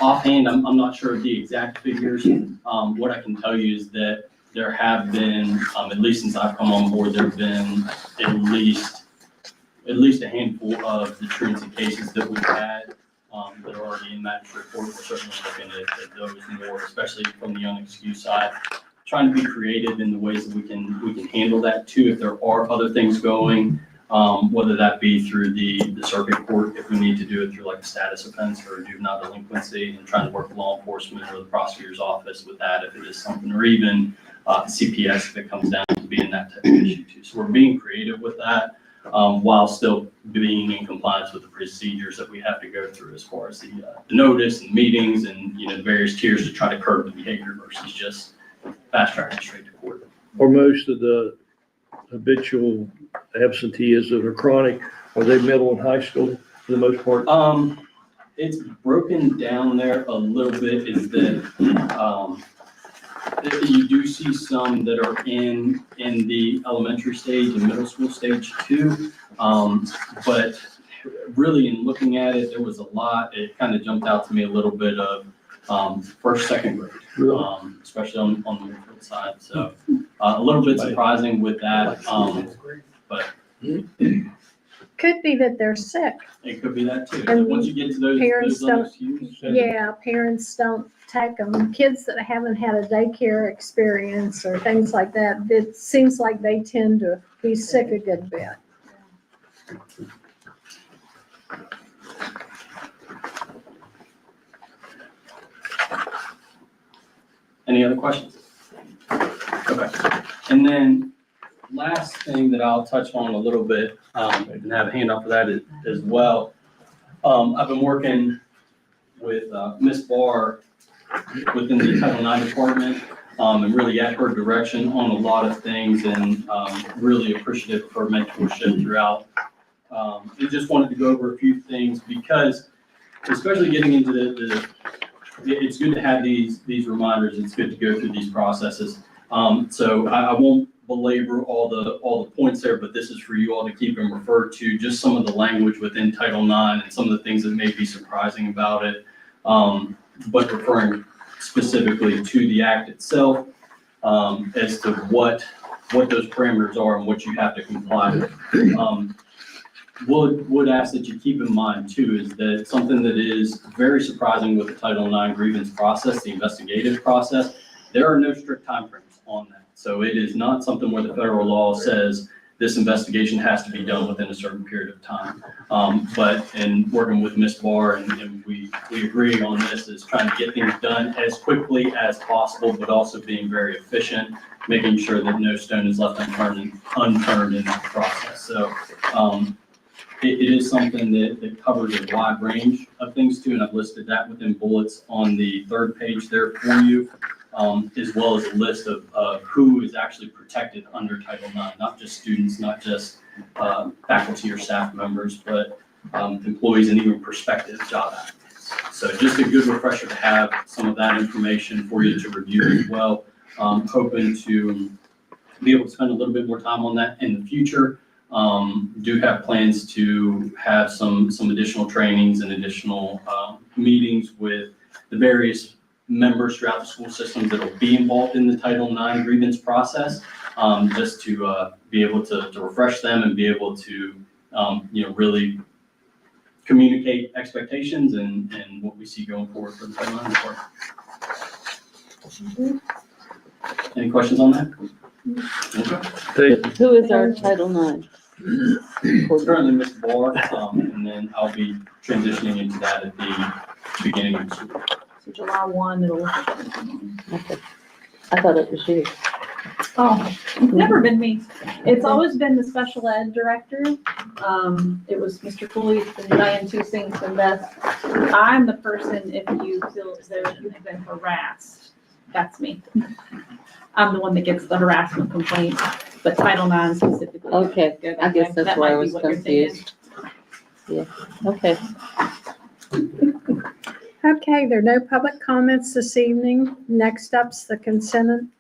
Offhand, I'm not sure of the exact figures. What I can tell you is that there have been, at least since I've come on board, there have been at least a handful of the truancy cases that we've had that are already in magistrate court. We're certainly looking at those more, especially from the unexcused side. Trying to be creative in the ways that we can handle that too. If there are other things going, whether that be through the circuit court, if we need to do it through like a status offense or a juvenile delinquency, and trying to work with law enforcement or the prosecutor's office with that if it is something, or even CPS if it comes down to being that type of issue too. So we're being creative with that while still being in compliance with the procedures that we have to go through as far as the notice and meetings and the various tiers to try to curb the behavior versus just fast tracking straight to court. Or most of the habitual absenteeism or chronic, are they middle and high school for the most part? It's broken down there a little bit, is that you do see some that are in the elementary stage and middle school stage too. But really in looking at it, there was a lot, it kind of jumped out to me a little bit of first, second grade, especially on the Winfield side. So a little bit surprising with that, but Could be that they're sick. it could be that too. And Once you get to those parents don't- unexcused, Yeah, parents don't take them. Kids that haven't had a daycare experience or things like that, it seems like they tend to be sick a good bit. Any other questions? Okay. And then last thing that I'll touch on a little bit, and have a handout for that as well. I've been working with Ms. Barr within the Title IX department, and really at her direction on a lot of things, and really appreciative of her mentorship throughout. I just wanted to go over a few things because, especially getting into it's good to have these reminders. It's good to go through these processes. So I won't belabor all the points there, but this is for you all to keep and refer to just some of the language within Title IX and some of the things that may be surprising about it. But referring specifically to the act itself, as to what those parameters are and what you have to comply with. Would ask that you keep in mind too, is that something that is very surprising with the Title IX grievance process, the investigative process, there are no strict timeframes on that. So it is not something where the federal law says this investigation has to be done within a certain period of time. But in working with Ms. Barr, and we agree on this, is trying to get things done as quickly as possible, but also being very efficient, making sure that no stone is left unturned in that process. So it is something that covers a wide range of things too, and I've listed that within bullets on the third page there for you, as well as a list of who is actually protected under Title IX, not just students, not just faculty or staff members, but employees and even prospective job applicants. So just a good refresher to have some of that information for you to review as well. Hoping to be able to spend a little bit more time on that in the future. Do have plans to have some additional trainings and additional meetings with the various members throughout the school systems that will be involved in the Title IX grievance process, just to be able to refresh them and be able to really communicate expectations and what we see going forward for the Title IX department. Any questions on that? Okay. Who is our Title IX? Currently Ms. Barr, and then I'll be transitioning into that at the beginning of the school. So July 1, it'll. Okay. I thought it was you. Oh, it's never been me. It's always been the special ed director. It was Mr. Cooley and Diane Tusing and Beth. I'm the person, if you feel as though you have been harassed, that's me. I'm the one that gets the harassment complaint, but Title IX specifically. Okay, I guess that's That why I might be was what you're thinking. confused. Yeah, okay. Okay, there are no public comments this evening. Next up's the consent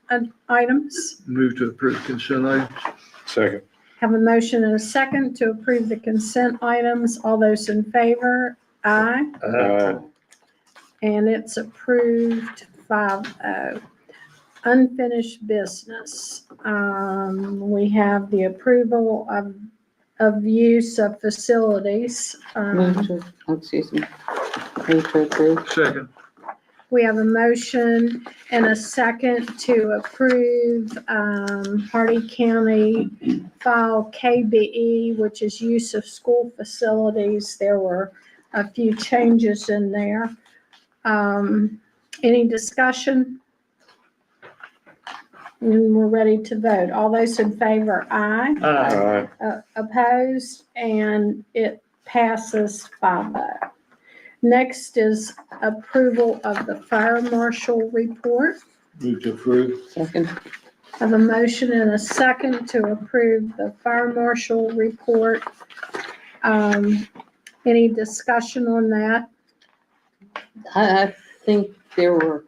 items. Move to approve consent items. Second. Have a motion and a second to approve the consent items. All those in favor? Aye. And it's approved 5-0. Unfinished business. We have the approval of use of facilities. Move to, excuse me. Move to approve. Second. We have a motion and a second to approve Hardy County File KBE, which is use of school facilities. There were a few changes in there. Any discussion? And we're ready to vote. All those in favor, aye. Opposed, and it passes 5-0. Next is approval of the fire marshal report. Move to approve. Second. Have a motion and a second to approve the fire marshal report. Any discussion on that? I think there were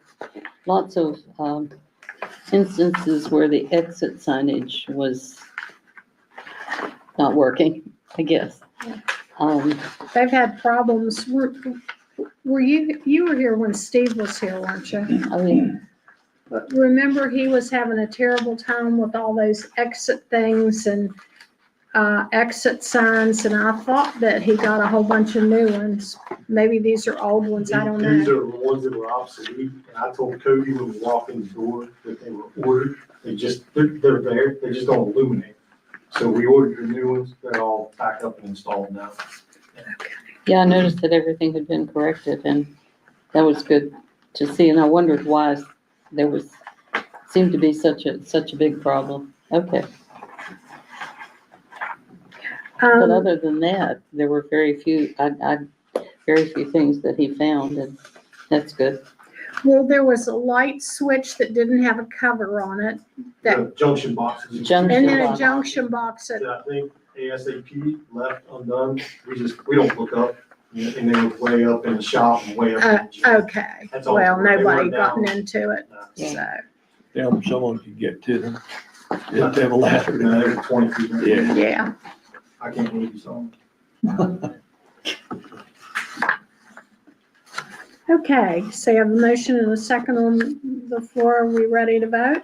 lots of instances where the exit signage was not working, I guess. They've had problems. Were you were here when Steve was here, weren't you? I mean, But remember, he was having a terrible time with all those exit things and exit signs, and I thought that he got a whole bunch of new ones. Maybe these are old ones, I don't These know. are the ones that were obsolete, and I told Cody when we walked in the door that they were ordered. They're there, they just don't illuminate. So we ordered the new ones, they're all back up and installed now. yeah, I noticed that everything had been corrected, and that was good to see, and I wondered why there seemed to be such a big problem. Okay, but other than that, there were very few things that he found, and that's good. Well, there was a light switch that didn't have a cover on it, The junction boxes. Junction and then a box. junction box that, That I think ASAP left undone. We don't look up, and they were way up in the shop and way up in the gym. okay. That's all. Well, They nobody weren't gotten down. into it, Yeah. so, Down someone could get to them. You have to have a ladder. No, they were 20 feet. Yeah. yeah. I can't believe you saw them. Okay, so you have a motion and a second on the floor. Are we ready to vote?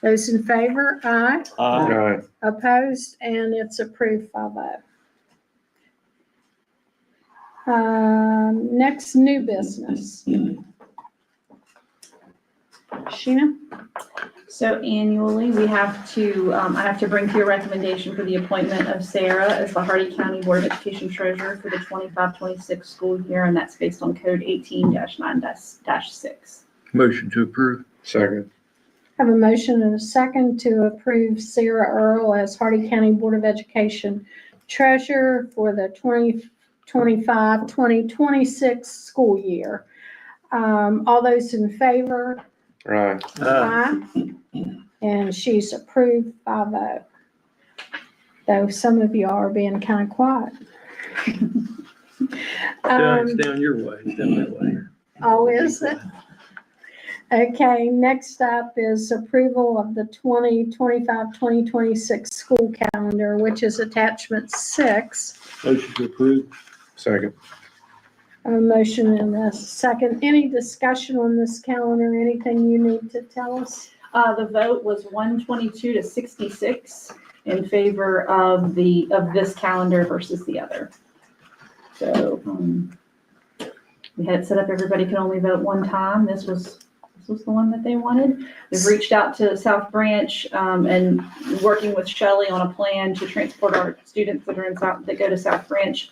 Those in favor, aye. Aye. Opposed, and it's approved 5-0. Next, new business. Sheena? So annually, we have to, I have to bring to your recommendation for the appointment of Sarah as the Hardy County Board of Education Treasurer for the 25-26 school year, and that's based on code 18-9-6. Motion to approve. Second. Have a motion and a second to approve Sarah Earl as Hardy County Board of Education Treasurer for the 2025-2026 school year. All those in favor? Right. Aye. And she's approved 5-0. Though some of you are being kind of quiet. It's down your way, it's down that way. Oh, is it? Okay, next up is approval of the 2025-2026 school calendar, which is attachment 6. Motion to approve. Second. A motion and a second. Any discussion on this calendar? Anything you need to tell us? The vote was 122 to 66 in favor of this calendar versus the other. So, we had it set up, everybody can only vote one time. This was the one that they wanted. We've reached out to South Branch, and working with Shelley on a plan to transport our students that go to South Branch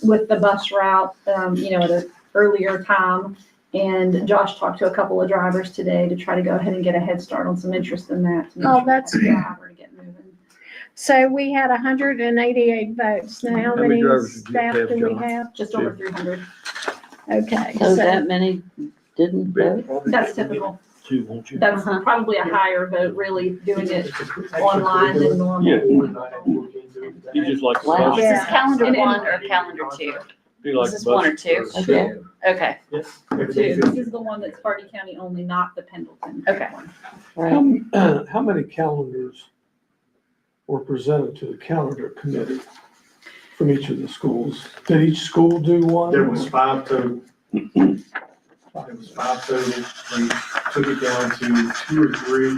with the bus route, at an earlier time. And Josh talked to a couple of drivers today to try to go ahead and get a head start on some interest in that. to make Oh, sure that's our good. driver to get moving. So we had 188 votes. Now, how many drivers did you staff have, do we John? have? Just over 300. Okay, So so, that many didn't vote? That's typical. Two, won't you? That's probably a higher vote, really, doing it online than normal. Yeah. You just like. Wow. Is Yeah. this calendar And- 1 or calendar 2? Do like Is this a one or bus two? Okay. Okay, Every Two. day This is the one that's Hardy County only, not the Pendleton. Okay. one. Right. How many calendars were presented to the calendar committee from each of the schools? Did each school do one? There was 5 total. There was 5 total. They took it down to 2 or 3.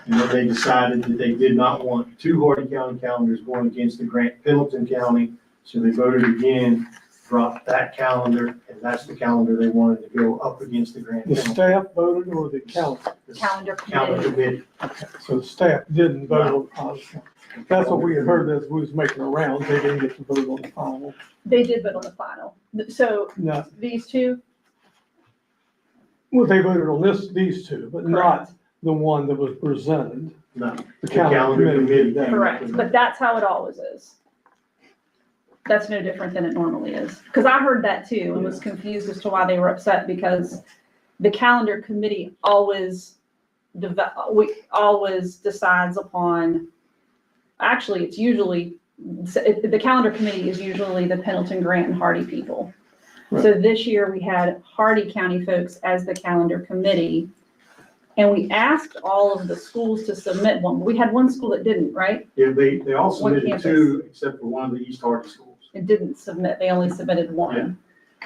And then they decided that they did not want 2 Hardy County calendars going against the Grant Pendleton County. So they voted again, dropped that calendar, and that's the calendar they wanted to go up against the Grant The Pendleton. staff voted or the calendar? Calendar Calendar committee. committee. So the staff didn't vote on, that's what we had heard as we was making the rounds, they didn't get to vote on the final. They did vote on the final. So No, these two, well, they voted on these two, but not Correct. the one that was presented. No, The the calendar calendar committee committee. did that. correct, but that's how it always is. That's no different than it normally is. Because I heard that too and was confused as to why they were upset because the calendar committee always decides upon, actually, it's usually, the calendar committee is usually the Pendleton, Grant, and Hardy people. So this year we had Hardy County folks as the calendar committee. And we asked all of the schools to submit one. We had one school that didn't, right? Yeah, they all One submitted campus. 2, except for one of the East Hardy schools. It didn't submit, they only submitted one.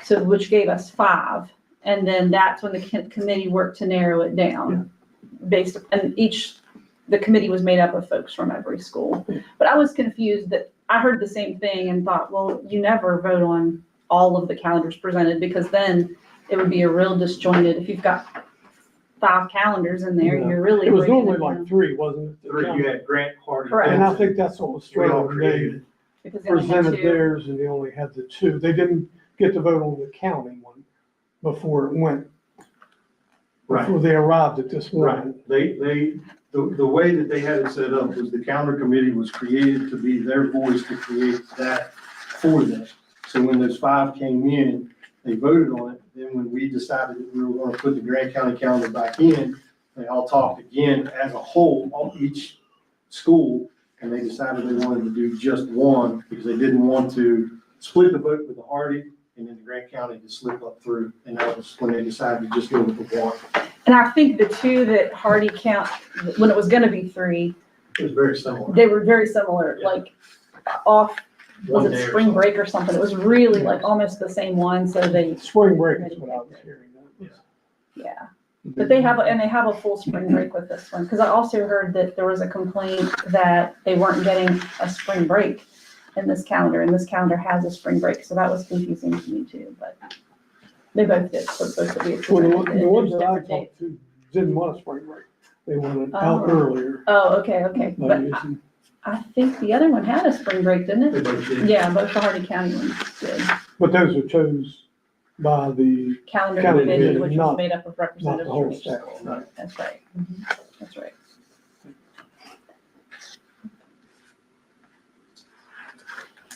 So, which gave us 5. And then that's when the committee worked to narrow it down. Based upon the committee was made up of folks from every school. But I was confused that, I heard the same thing and thought, well, you never vote on all of the calendars presented because then it would be a real disjointed, if you've got 5 calendars in there, Yeah. you're really. It was breaking normally down. like 3, wasn't it? The 3, you calendar. had Grant, Hardy. Correct. And I think that's what was We all thrown. They created. Because they only had presented 2. theirs and they only had the 2. They didn't get to vote on the county one before it went, Right. before they arrived at this Right, one. the way that they had it set up was the calendar committee was created to be their voice to create that for them. So when those 5 came in, they voted on it, then when we decided that we were gonna put the Grant County calendar back in, they all talked again as a whole, each school, and they decided they wanted to do just one, because they didn't want to split the vote with the Hardy, and then the Grant County to slip up through, and that was when they decided to just go with the one. And I think the 2 that Hardy count, when it was gonna be 3, It was very similar. they were very similar, Yeah. like off, was One it day or spring something. break or something? It was really like almost the same one, so they, Spring break is what I was hearing. yeah. But they have a full spring break with this one, because I also heard that there was a complaint that they weren't getting a spring break in this calendar, and this calendar has a spring break, so that was confusing to me too, but they both did, so both of you. Well, the ones that I talked to didn't want a spring break. They wanted out Oh. earlier. Oh, okay, okay, by but using- I think the other one had a spring break, didn't They it? both did. Yeah, both the Hardy County ones did. But those were chose by the, Calendar Calendar committee, committee, which was not- made up of representatives whole from each staff, school. right. That's right. That's right.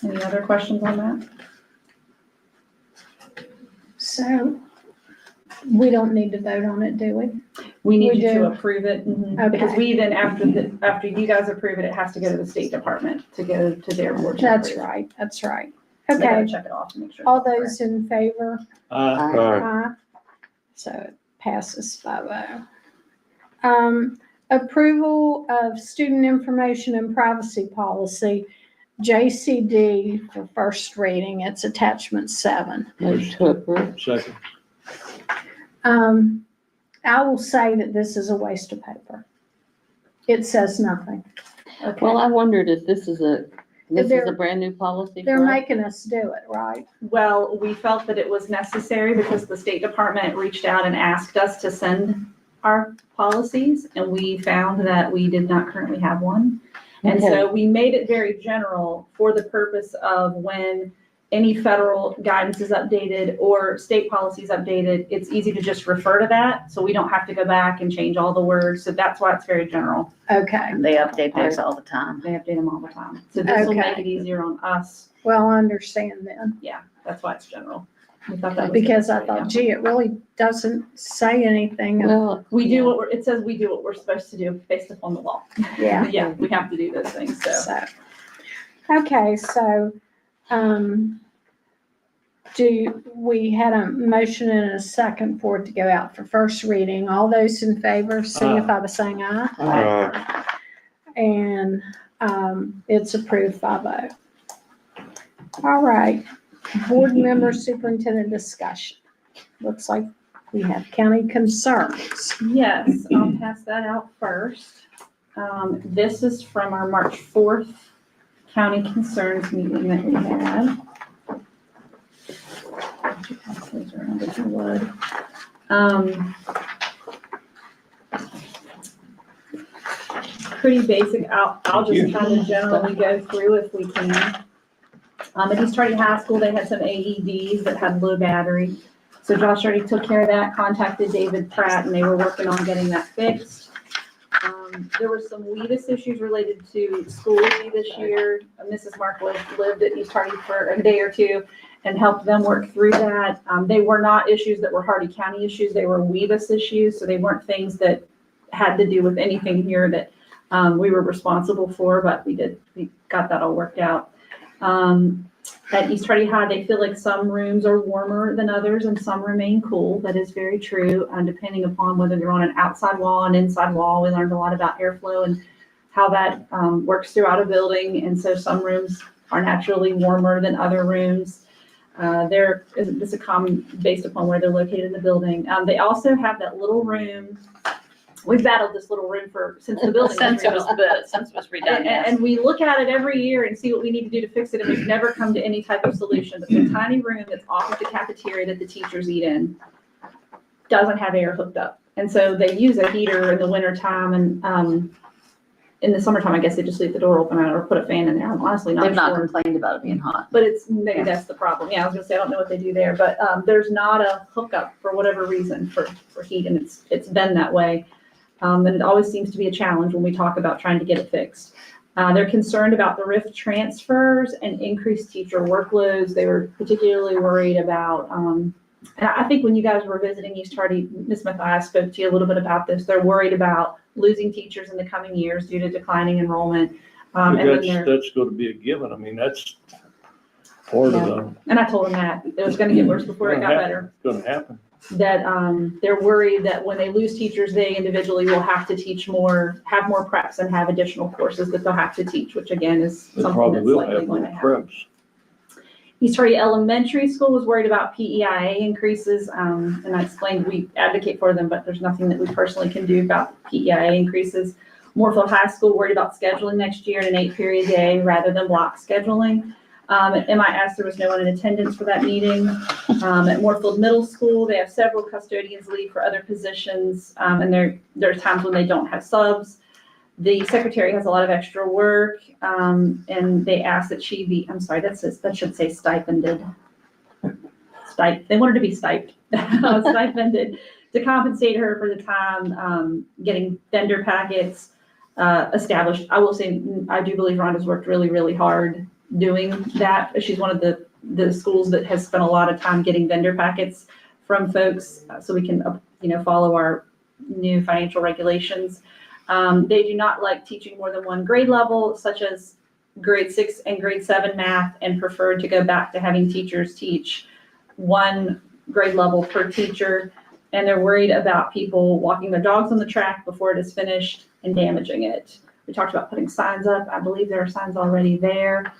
Any other questions on that? So we don't need to vote on it, do we? We need We you do. to approve it, because Okay. we then, after you guys approve it, it has to go to the State Department to go to their board. to That's approve. right, that's right. They gotta Okay, check it off to make sure. all it's those in favor? Aye. So it passes 5-0. Approval of student information and privacy policy, JCD for first reading, it's attachment 7. Motion to approve. Second. I will say that this is a waste of paper. It says nothing. Okay. Well, I wondered if this is a They're- brand new policy They're for us? making us do it, right? Well, we felt that it was necessary because the State Department reached out and asked us to send our policies, and we found that we did not currently have one. And Okay. so we made it very general for the purpose of when any federal guidance is updated or state policy is updated, it's easy to just refer to that, so we don't have to go back and change all the words. So that's why it's very general. Okay, and they update theirs all the time. They update them all the time. So this will make Okay. it easier on us. well, I understand then, Yeah, that's why it's general. We thought that was. because I yeah. thought, gee, it really doesn't say anything. Well, We do it says we do what we're supposed to do based upon the law. Yeah. Yeah, we have to do those things, so. So, okay, so, We had a motion and a second for it to go out for first reading. All those in favor signify by saying aye. And, it's approved 5-0. All right, board member superintendent discussion. Looks like we have county concerns. Yes, I'll pass that out first. This is from our March 4th county concerns meeting that we had. Would you pass those around if you would? Pretty basic. I'll just kind of generally go through if we can. At East Hardy High School, they had some AEDs that had low battery. So Josh already took care of that, contacted David Pratt, and they were working on getting that fixed. There were some WEVIS issues related to school this year. Mrs. Mark lived at East Hardy for a day or two and helped them work through that. They were not issues that were Hardy County issues. They were WEVIS issues. So they weren't things that had to do with anything here that we were responsible for, but we got that all worked out. At East Hardy High, they feel like some rooms are warmer than others and some remain cool. That is very true, depending upon whether they're on an outside wall, an inside wall. We learned a lot about airflow and how that works throughout a building. And so some rooms are naturally warmer than other rooms. It's a common based upon where they're located in the building. They also have that little room. We've battled this little room since the building Since it was was redone, yes. and we look at it every year and see what we need to do to fix it, and we've never come to any type of solution. But the tiny room that's off of the cafeteria that the teachers eat in doesn't have air hooked up. And so they use a heater in the wintertime, and in the summertime, I guess they just leave the door open or put a fan in there. I'm honestly not They've not sure. complained about it being hot. But maybe that's the problem. Yeah, I was gonna say, I don't know what they do there, but there's not a hookup for whatever reason for heat, and it's been that way. And it always seems to be a challenge when we talk about trying to get it fixed. They're concerned about the RIF transfers and increased teacher workloads. They were particularly worried about, and I think when you guys were visiting East Hardy, Ms. Mathias spoke to you a little bit about this. They're worried about losing teachers in the coming years due to declining enrollment. And That's going to be a given. I mean, that's part of the. And I told them that it was going to get worse before it got better. It's going to happen. That they're worried that when they lose teachers, they individually will have to teach more, have more preps, and have additional courses that they'll have to teach, which again is They something probably that's will likely have going more to happen. preps. East Hardy Elementary School was worried about PEIA increases, and I explained we advocate for them, but there's nothing that we personally can do about PEIA increases. Moorfield High School worried about scheduling next year in an 8-period day rather than block scheduling. At MIS, there was no one in attendance for that meeting. At Moorfield Middle School, they have several custodians leave for other positions, and there are times when they don't have subs. The secretary has a lot of extra work, and they asked that she be, I'm sorry, that should say stipended. They wanted to be stipended to compensate her for the time getting vendor packets established. I will say, I do believe Rhonda's worked really, really hard doing that. She's one of the schools that has spent a lot of time getting vendor packets from folks so we can, follow our new financial regulations. They do not like teaching more than one grade level, such as grade 6 and grade 7 math, and prefer to go back to having teachers teach one grade level per teacher. And they're worried about people walking their dogs on the track before it is finished and damaging it. We talked about putting signs up. I believe there are signs already there.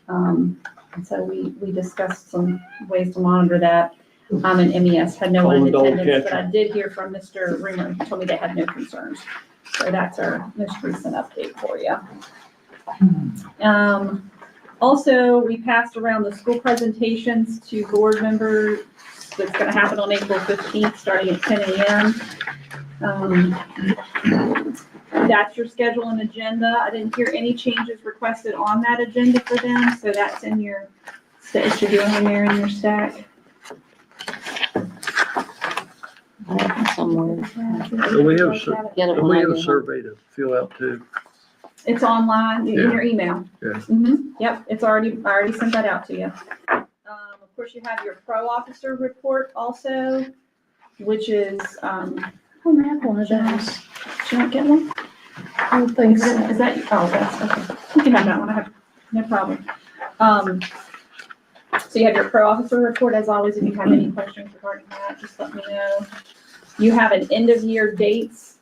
And so we discussed some ways to monitor that. And MES had no one in attendance, but I did hear from Mr. Reamer. He told me they had no concerns. So that's our most recent update for you. Also, we passed around the school presentations to board members. That's going to happen on April 15th, starting at 10 a.m. That's your schedule and agenda. I didn't hear any changes requested on that agenda for them, so that's in your, it should be on there in your stack. Somewhere. So we have a survey to fill out too. It's online in your email. Yeah. Yep, I already sent that out to you. Of course, you have your pro officer report also, which is, I don't have one of those. did you not get one? I don't think so. Is that, oh, that's, okay. You can have that one, I have no problem. So you have your pro officer report, as always. If you have any questions regarding that, just let me know. You have an end of year dates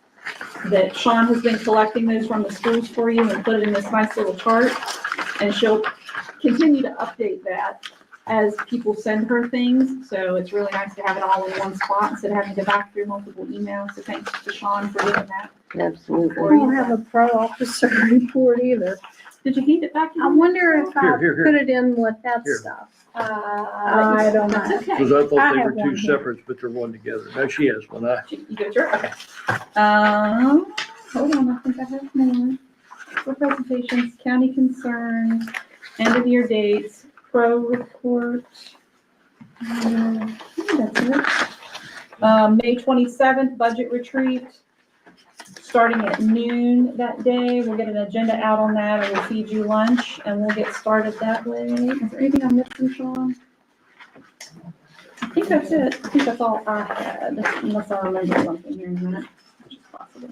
that Sean has been collecting those from the schools for you and put it in this nice little chart. And she'll continue to update that as people send her things. So it's really nice to have it all in one spot instead of having to go back through multiple emails. So thanks to Sean for doing that. I Absolutely. don't have a pro officer report either. Did you hand it back? I wonder if I Here. put it in with that Here. stuff. I don't know. That's okay. Because I thought I they have were two one here. separate, but they're one together. No, she has one. You give it to her? Okay. Hold on, I think I have more. For presentations, county concerns, end of year dates, pro report. I think that's it. May 27th, budget retreat, starting at noon that day. We'll get an agenda out on that, and we'll feed you lunch, and we'll get started that way. Is there anything I'm missing, Sean? I think that's it. I think that's all I had, unless I remember something here in a minute, which is possible.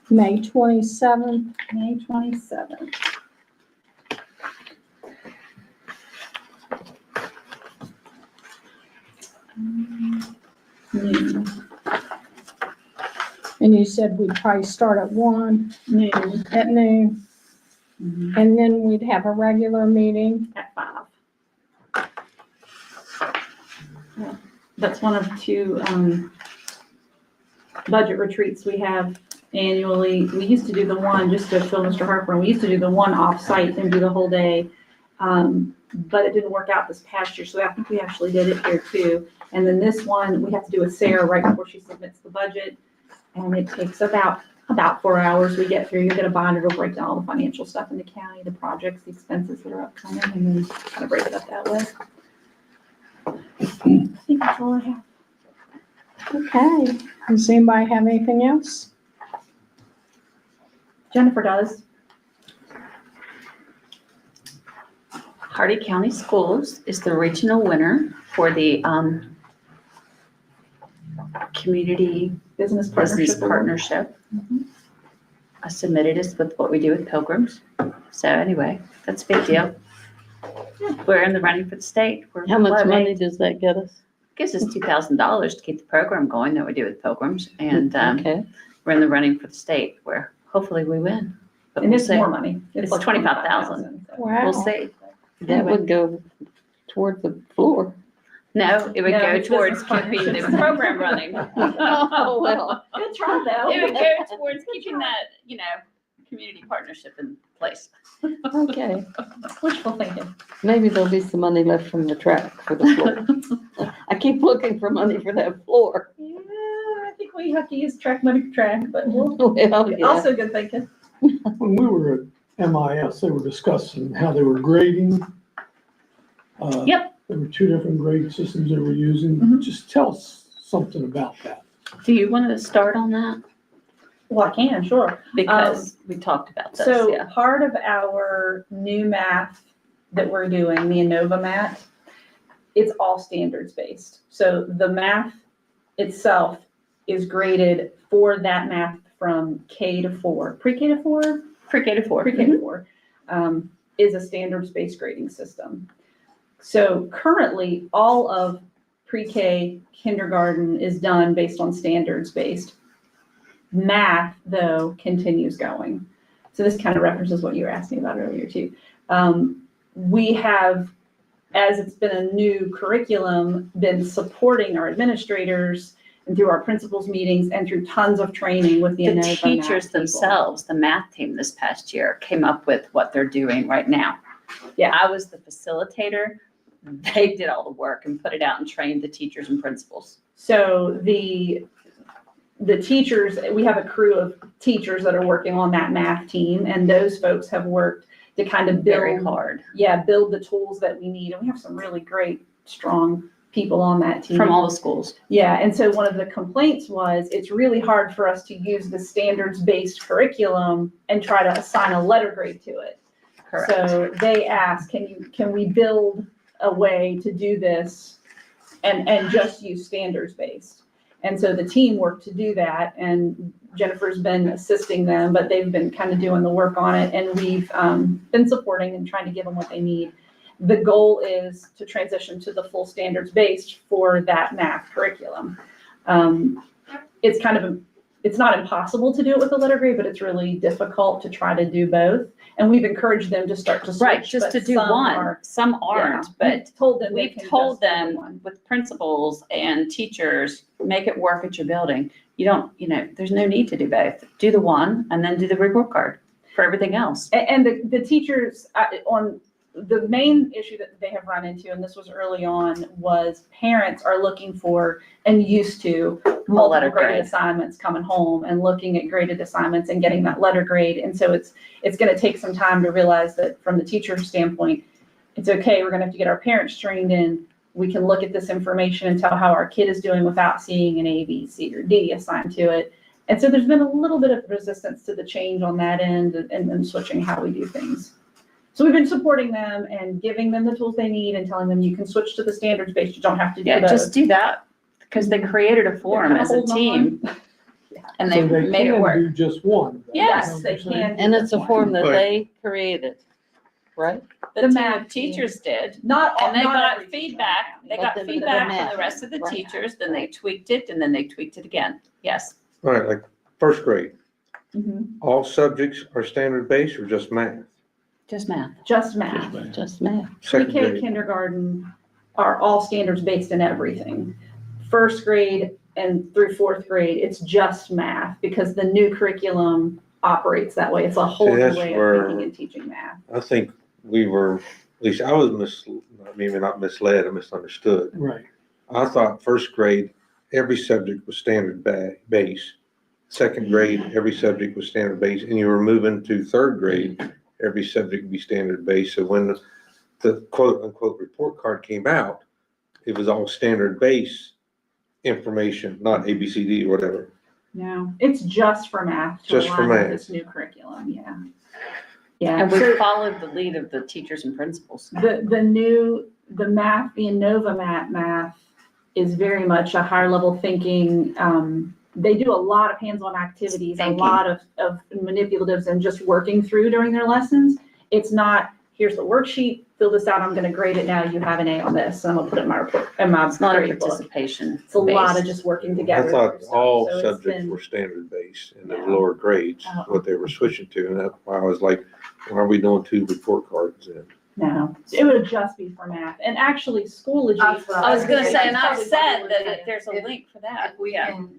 May 27th. May 27th. Noon. And you said we'd probably start at 1, Noon at noon, and then we'd have a regular meeting. at 5. Yeah, that's one of 2 budget retreats we have annually. We used to do the one, just to fill Mr. Harper, and we used to do the one off-site and do the whole day. But it didn't work out this past year, so I think we actually did it here too. And then this one, we have to do with Sarah right before she submits the budget. And it takes about 4 hours. We get through, you get a binder, it'll break down all the financial stuff in the county, the projects, the expenses that are upcoming, and then kind of break it up that way. I think that's all I have. Okay. Does anybody have anything else? Jennifer does. Hardy County Schools is the regional winner for the Community Business Business Partnership. Partnership. I submitted it with what we do with pilgrims. So anyway, that's a big deal. We're in the running for the state. We're How much 11. money does that get us? Gives us $2,000 to keep the program going that we do with pilgrims. And Okay. we're in the running for the state where hopefully we win. But And we'll it's see. more money. It's like 25,000. so. Wow. We'll see. That would go toward the floor. No, it would No, go it's towards business keeping the partnerships. program running. Oh, well. Good try though. It would go towards keeping that, community partnership in place. Okay. Wishful thinking. Maybe there'll be some money left from the track for the floor. I keep looking for money for that floor. Yeah, I think we have to use track money for track, but we'll, Well, yeah. also good thinking. When we were at MIS, they were discussing how they were grading. Yep. There were 2 different grade systems they were using. Mhm. Just tell us something about that. Do you want to start on that? Well, I can, sure. Because we talked about this, So yeah. part of our new math that we're doing, the Innova math, it's all standards based. So the math itself is graded for that math from K to 4, pre-K to 4? Pre-K to 4. Pre-K to 4, is a standards-based grading system. So currently, all of pre-K kindergarten is done based on standards-based. Math, though, continues going. So this kind of references what you were asking about earlier, too. We have, as it's been a new curriculum, been supporting our administrators and through our principals meetings and through tons of training with the The Innova math teachers people. themselves, the math team this past year came up with what they're doing right now. Yeah. I was the facilitator. They did all the work and put it out and trained the teachers and principals. So the teachers, we have a crew of teachers that are working on that math team, and those folks have worked to kind of Very build, hard. build the tools that we need. And we have some really great, strong people on that team. From all the schools. Yeah, and so one of the complaints was it's really hard for us to use the standards-based curriculum and try to assign a letter grade to it. Correct. So they asked, can we build a way to do this and just use standards-based? And so the team worked to do that, and Jennifer's been assisting them, but they've been kind of doing the work on it, and we've been supporting and trying to give them what they need. The goal is to transition to the full standards-based for that math curriculum. It's kind of, it's not impossible to do it with a letter grade, but it's really difficult to try to do both. And we've encouraged them to start to switch. Right, just to but do some one. are- Some yeah. aren't, but We've told them they we've can told just do them one. with principals and teachers, make it work at your building. You don't, there's no need to do both. Do the one and then do the report card for everything else. And the teachers, on the main issue that they have run into, and this was early on, was parents are looking for and used to multiple letter graded grade. assignments coming home and looking at graded assignments and getting that letter grade. And so it's gonna take some time to realize that from the teacher standpoint, it's okay, we're gonna have to get our parents trained in. We can look at this information and tell how our kid is doing without seeing an A, B, C, or D assigned to it. And so there's been a little bit of resistance to the change on that end and switching how we do things. So we've been supporting them and giving them the tools they need and telling them you can switch to the standards based, you don't have to do Yeah, both. just do that, because they created a forum kinda as a holding team and they So they made it can work. do just one. then. Yes, they can. And it's a form that Right. they created, right? The The team math of teachers did. Not all, And they not got every teacher. feedback, they But got the feedback from math, the rest of the right. teachers, then they tweaked it, and then they tweaked it again. Yes. All right, like first grade, Mhm. all subjects are standard based or just math? Just math. Just math. Just math. Second Pre-K, grade, kindergarten are all standards based in everything. First grade and through fourth grade, it's just math because the new curriculum operates that way. It's a whole new that's way of where- thinking and teaching math. I think we were, at least I was maybe not misled, I misunderstood. Right. I thought first grade, every subject was standard base. Second grade, every subject was standard base, and you were moving to third grade, every subject would be standard base. So when the quote unquote report card came out, it was all standard base information, not ABCD or whatever. No, it's just for math. to Just for align with math. This new curriculum, yeah. Yeah, And we so followed the lead of the teachers and principals. the math, the Innova math is very much a higher level thinking. They do a lot of hands-on activities, Thinking. a lot of manipulatives and just working through during their lessons. It's not, here's the worksheet, fill this out, I'm gonna grade it now, you have an A on this, and I'm gonna put it in my report, in my It's not a grade book. participation. It's a lot of based. just working I together. thought through all stuff. So it's subjects been- were standard based in the Yeah. lower grades, Oh. what they were switching to, and that's why I was like, why are we doing 2 report cards then? No, it would just be for math, and actually Schoology. That's what I was gonna say, and That's I've probably said what that we're there's a If- link for that. If we Yeah. can,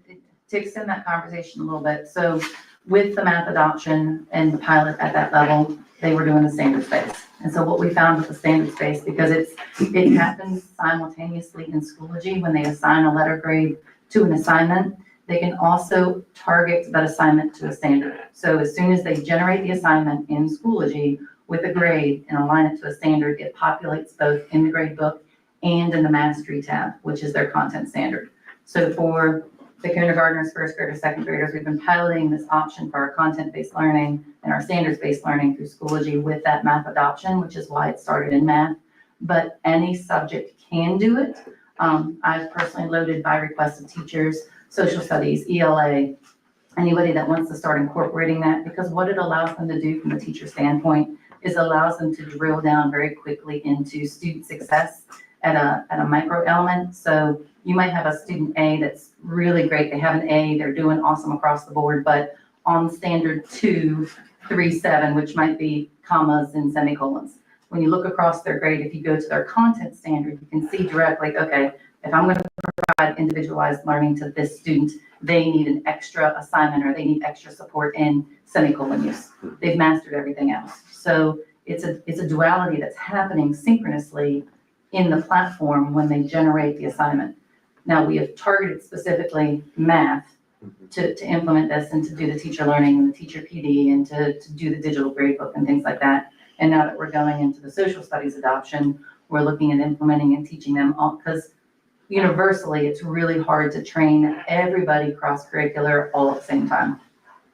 to extend that conversation a little bit, so with the math adoption and the pilot at that level, they were doing the standard space. And so what we found with the standard space, because it happens simultaneously in Schoology, when they assign a letter grade to an assignment, they can also target that assignment to a standard. So as soon as they generate the assignment in Schoology with a grade and align it to a standard, it populates both in the grade book and in the mastery tab, which is their content standard. So for the kindergartners, first graders, second graders, we've been piloting this option for our content-based learning and our standards-based learning through Schoology with that math adoption, which is why it started in math. But any subject can do it. I've personally loaded by request of teachers, social studies, ELA, anybody that wants to start incorporating that, because what it allows them to do from the teacher standpoint is allows them to drill down very quickly into student success at a micro element. So you might have a student A that's really great, they have an A, they're doing awesome across the board, but on standard 237, which might be commas and semicolons. When you look across their grade, if you go to their content standard, you can see directly, okay, if I'm gonna provide individualized learning to this student, they need an extra assignment or they need extra support in semicolon use. They've mastered everything else. So it's a duality that's happening synchronously in the platform when they generate the assignment. Now, we have targeted specifically math to implement this and to do the teacher learning and the teacher PD and to do the digital gradebook and things like that. And now that we're going into the social studies adoption, we're looking at implementing and teaching them all, because universally, it's really hard to train everybody cross-curricular all at the same time.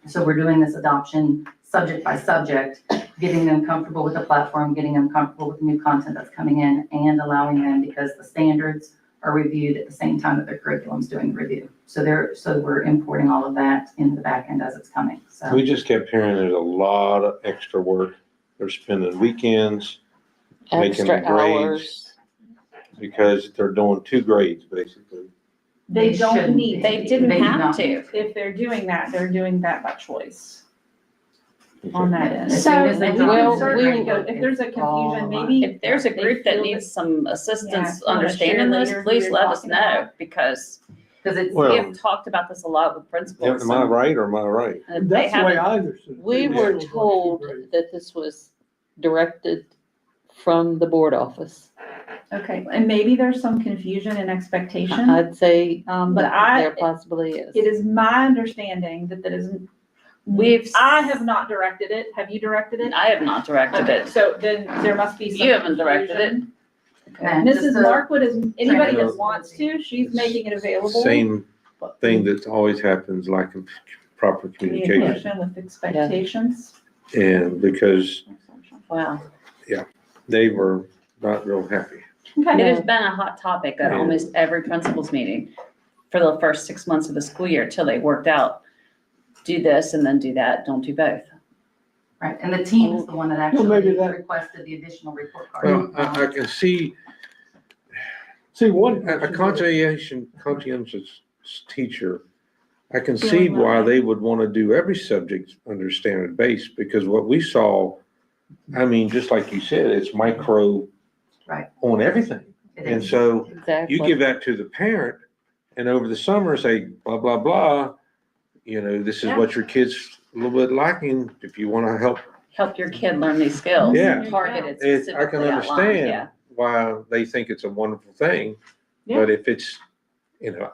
So we're doing this adoption subject by subject, getting them comfortable with the platform, getting them comfortable with the new content that's coming in, and allowing them, because the standards are reviewed at the same time that their curriculum's doing the review. So we're importing all of that into the back end as it's coming, so. We just kept hearing there's a lot of extra work. They're spending weekends, making Extra the grades, hours. because they're doing 2 grades, basically. They don't shouldn't need, be. they didn't They do have not to. need to. If they're doing that, they're doing that by choice on that end. As soon as they We drop can into the certainly grade go, book, if there's a it's all confusion, online. maybe. If there's a they group that feel needs some assistance Yeah, wanna share understanding this, later who please you're let us talking know, about. because Cause it's, Well- we have talked about this a lot with principals. Am I and right or am I right? They That's the way haven't, I understood it. We They were still told want 2 grades. that this was directed from the board office. Okay, and maybe there's some confusion and expectation, I'd say but there possibly is. it is my understanding that I have not directed it. Have you directed it? I have not directed Okay, it. so then there must be some. You haven't directed it. confusion. and just Mrs. to- Markwood is, anybody that Right. wants to, she's making it available. Same thing that always happens, lack of proper communication. Communication with expectations. And because Wow. they were not real happy. It Okay, has been a hot topic at Yeah. almost every principal's meeting for the first 6 months of the school year till they worked out, do this and then do that, don't do both. Right, and the team is the one that Well, maybe actually that- requested the additional report Well, card. I can see See, one. a conscientious teacher, I can see Feeling that why way. they would want to do every subject under standard base, because what we saw, I mean, just like you said, it's micro Right. on everything. It And is. so Exactly. you give that to the parent, and over the summer say, blah, blah, blah, this is Yeah. what your kid's a little bit lacking, if you want to help. Help your kid learn these skills. Yeah. Targeted I can specifically outlined, yeah. understand why they think it's a wonderful thing, but if it's,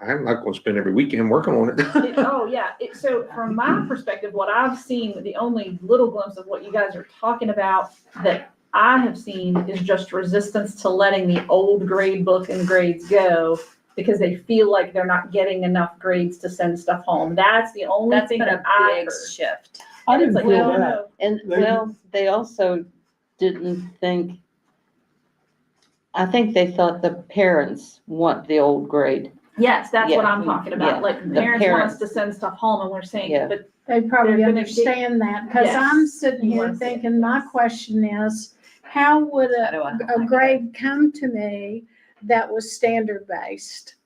I'm not gonna spend every weekend working on it. Oh, yeah, so from my perspective, what I've seen, the only little glimpse of what you guys are talking about that I have seen is just resistance to letting the old grade book and grades go because they feel like they're not getting enough grades to send stuff home. That's the only That's thing been a that I big heard. shift. I And it's didn't like, feel no, that. no. And They- well, they also didn't think, I think they thought the parents want the old grade. Yes, that's what Yeah, I'm talking about. yeah, Like the parents want us parents. to send stuff home and we're saying, Yeah. but They probably They're gonna understand that, because Yes. I'm sitting You here wanna see it, thinking, my question is, how would How do I help a my grade come to me that was standard based?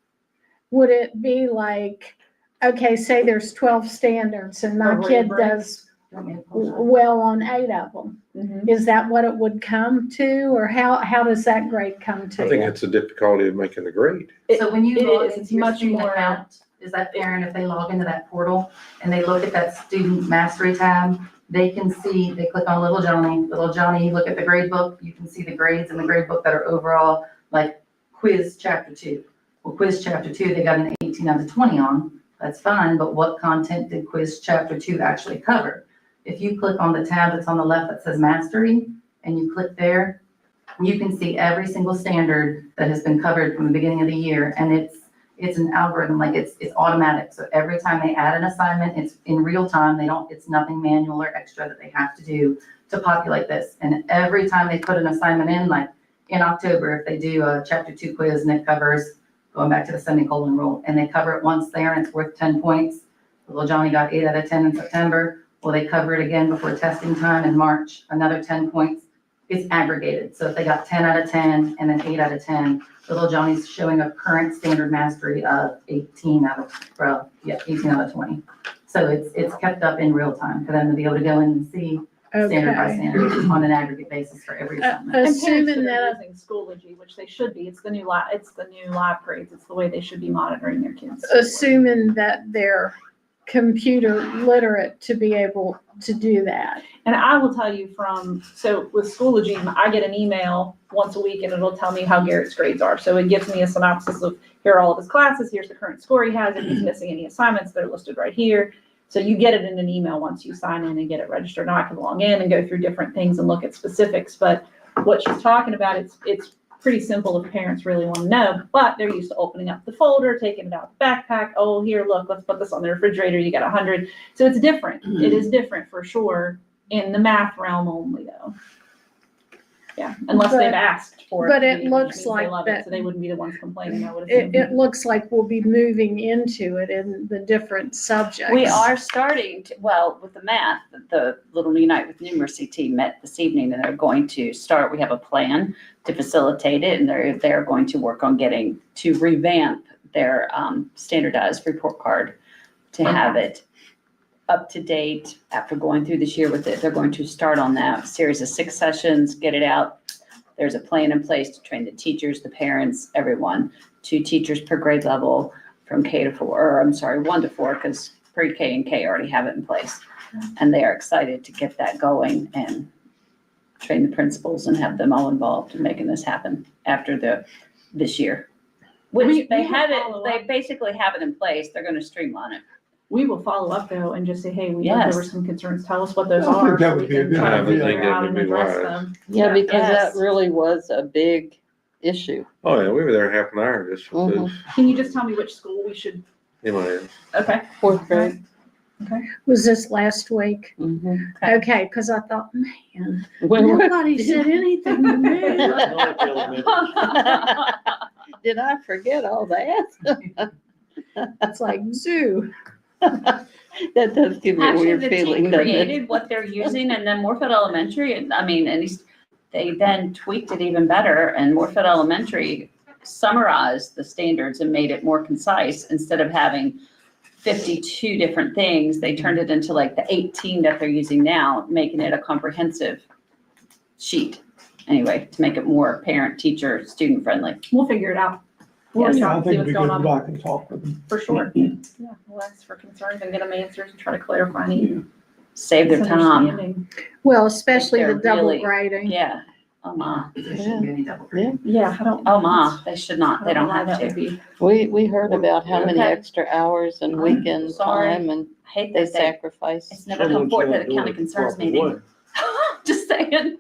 Would it be like, okay, say there's 12 standards and my A kid rubric? does You want me to pull that? well on 8 of them? Mhm. Is that what it would come to, or how does that grade come to I think you? it's the difficulty of making the grade. So when you It log is. It's into your much student more- account, is that parent, if they log into that portal and they look at that student mastery tab, they can see, they click on Little Johnny, you look at the grade book, you can see the grades in the grade book that are overall, like quiz chapter 2. Well, quiz chapter 2, they got an 18 out of 20 on, that's fine, but what content did quiz chapter 2 actually cover? If you click on the tab that's on the left that says mastery, and you click there, you can see every single standard that has been covered from the beginning of the year, and it's an algorithm, like it's automatic. So every time they add an assignment, it's in real time. It's nothing manual or extra that they have to do to populate this. And every time they put an assignment in, like in October, if they do a chapter 2 quiz and it covers, going back to the semicolon rule, and they cover it once there and it's worth 10 points. Little Johnny got 8 out of 10 in September. Well, they cover it again before testing time in March, another 10 points. It's aggregated. So if they got 10 out of 10 and then 8 out of 10, Little Johnny's showing a current standard mastery of 18 out of 20. So it's kept up in real time for them to be able to go in and see standard by Okay. standard on an aggregate basis for every assignment. And parents Assuming that are that, using Schoology, which they should be, it's the new live grades, it's the way they should be monitoring their kids. assuming that they're computer literate to be able to do that. And I will tell you so with Schoology, I get an email once a week and it'll tell me how Garrett's grades are. So it gives me a synopsis of, here are all of his classes, here's the current score he has, if he's missing any assignments, they're listed right here. So you get it in an email once you sign in and get it registered. Now I can log in and go through different things and look at specifics, but what she's talking about, it's pretty simple if parents really want to know, but they're used to opening up the folder, taking it out the backpack. Oh, here, look, let's put this on the refrigerator. You got 100. So it's different. It is different for sure in the math realm only though. Yeah, unless they've But- asked for it. but to it be, which looks means they like love it, that- So they wouldn't be the ones complaining, I would assume. It looks like we'll be moving into it in the different subjects. We are starting to, well, with the math, the Little Unite with Numeracy team met this evening and they're going to start, we have a plan to facilitate it and they're going to work on getting to revamp their standardized report card to have it up to date after going through this year with it. They're going to start on that series of 6 sessions, get it out. There's a plan in place to train the teachers, the parents, everyone, 2 teachers per grade level from K to 4, or I'm sorry, 1 to 4, because pre-K and K already have it in place. And they are excited to get that going and train the principals and have them all involved in making this happen after this year. We Which they will have it, follow they up. basically have it in place. They're gonna streamline it. We will follow up though and just say, hey, we know there were Yes. some concerns. Tell us what those I think are. that so would we be a can good try to idea. figure out and That would be address wise. them. Yeah, because Yes. that really was a big issue. Oh, yeah, we were there half an hour just Mhm. because, Can you just tell me which school we should, anyway. okay, 4th grade. Was this last week? Mhm. Okay, because I thought, man, When- nobody said anything to me. Did I forget all that? It's like zoo. That does give me a Actually, weird the feeling, team doesn't it? created what they're using and then Morfield Elementary, and I mean, they then tweaked it even better and Morfield Elementary summarized the standards and made it more concise. Instead of having 52 different things, they turned it into like the 18 that they're using now, making it a comprehensive sheet. Anyway, to make it more parent, teacher, student friendly. we'll figure it out. Well, Yes, yeah, I I'll see think it'd what's be going good to go on. back and talk with them. For sure. Yeah, we'll ask for concerns and get them answers and try to clarify any Save their time. misunderstanding. Well, especially the They're double really- grading. Yeah. Oh my. There shouldn't be any double Yeah. grading. Yeah, I don't. Oh my, they should not. They I don't know why have that would to. be. We heard about how many Okay. extra hours and weekend sorry. time and I hate they that sacrifice. it's never come forth at a county concerns meeting. Just saying.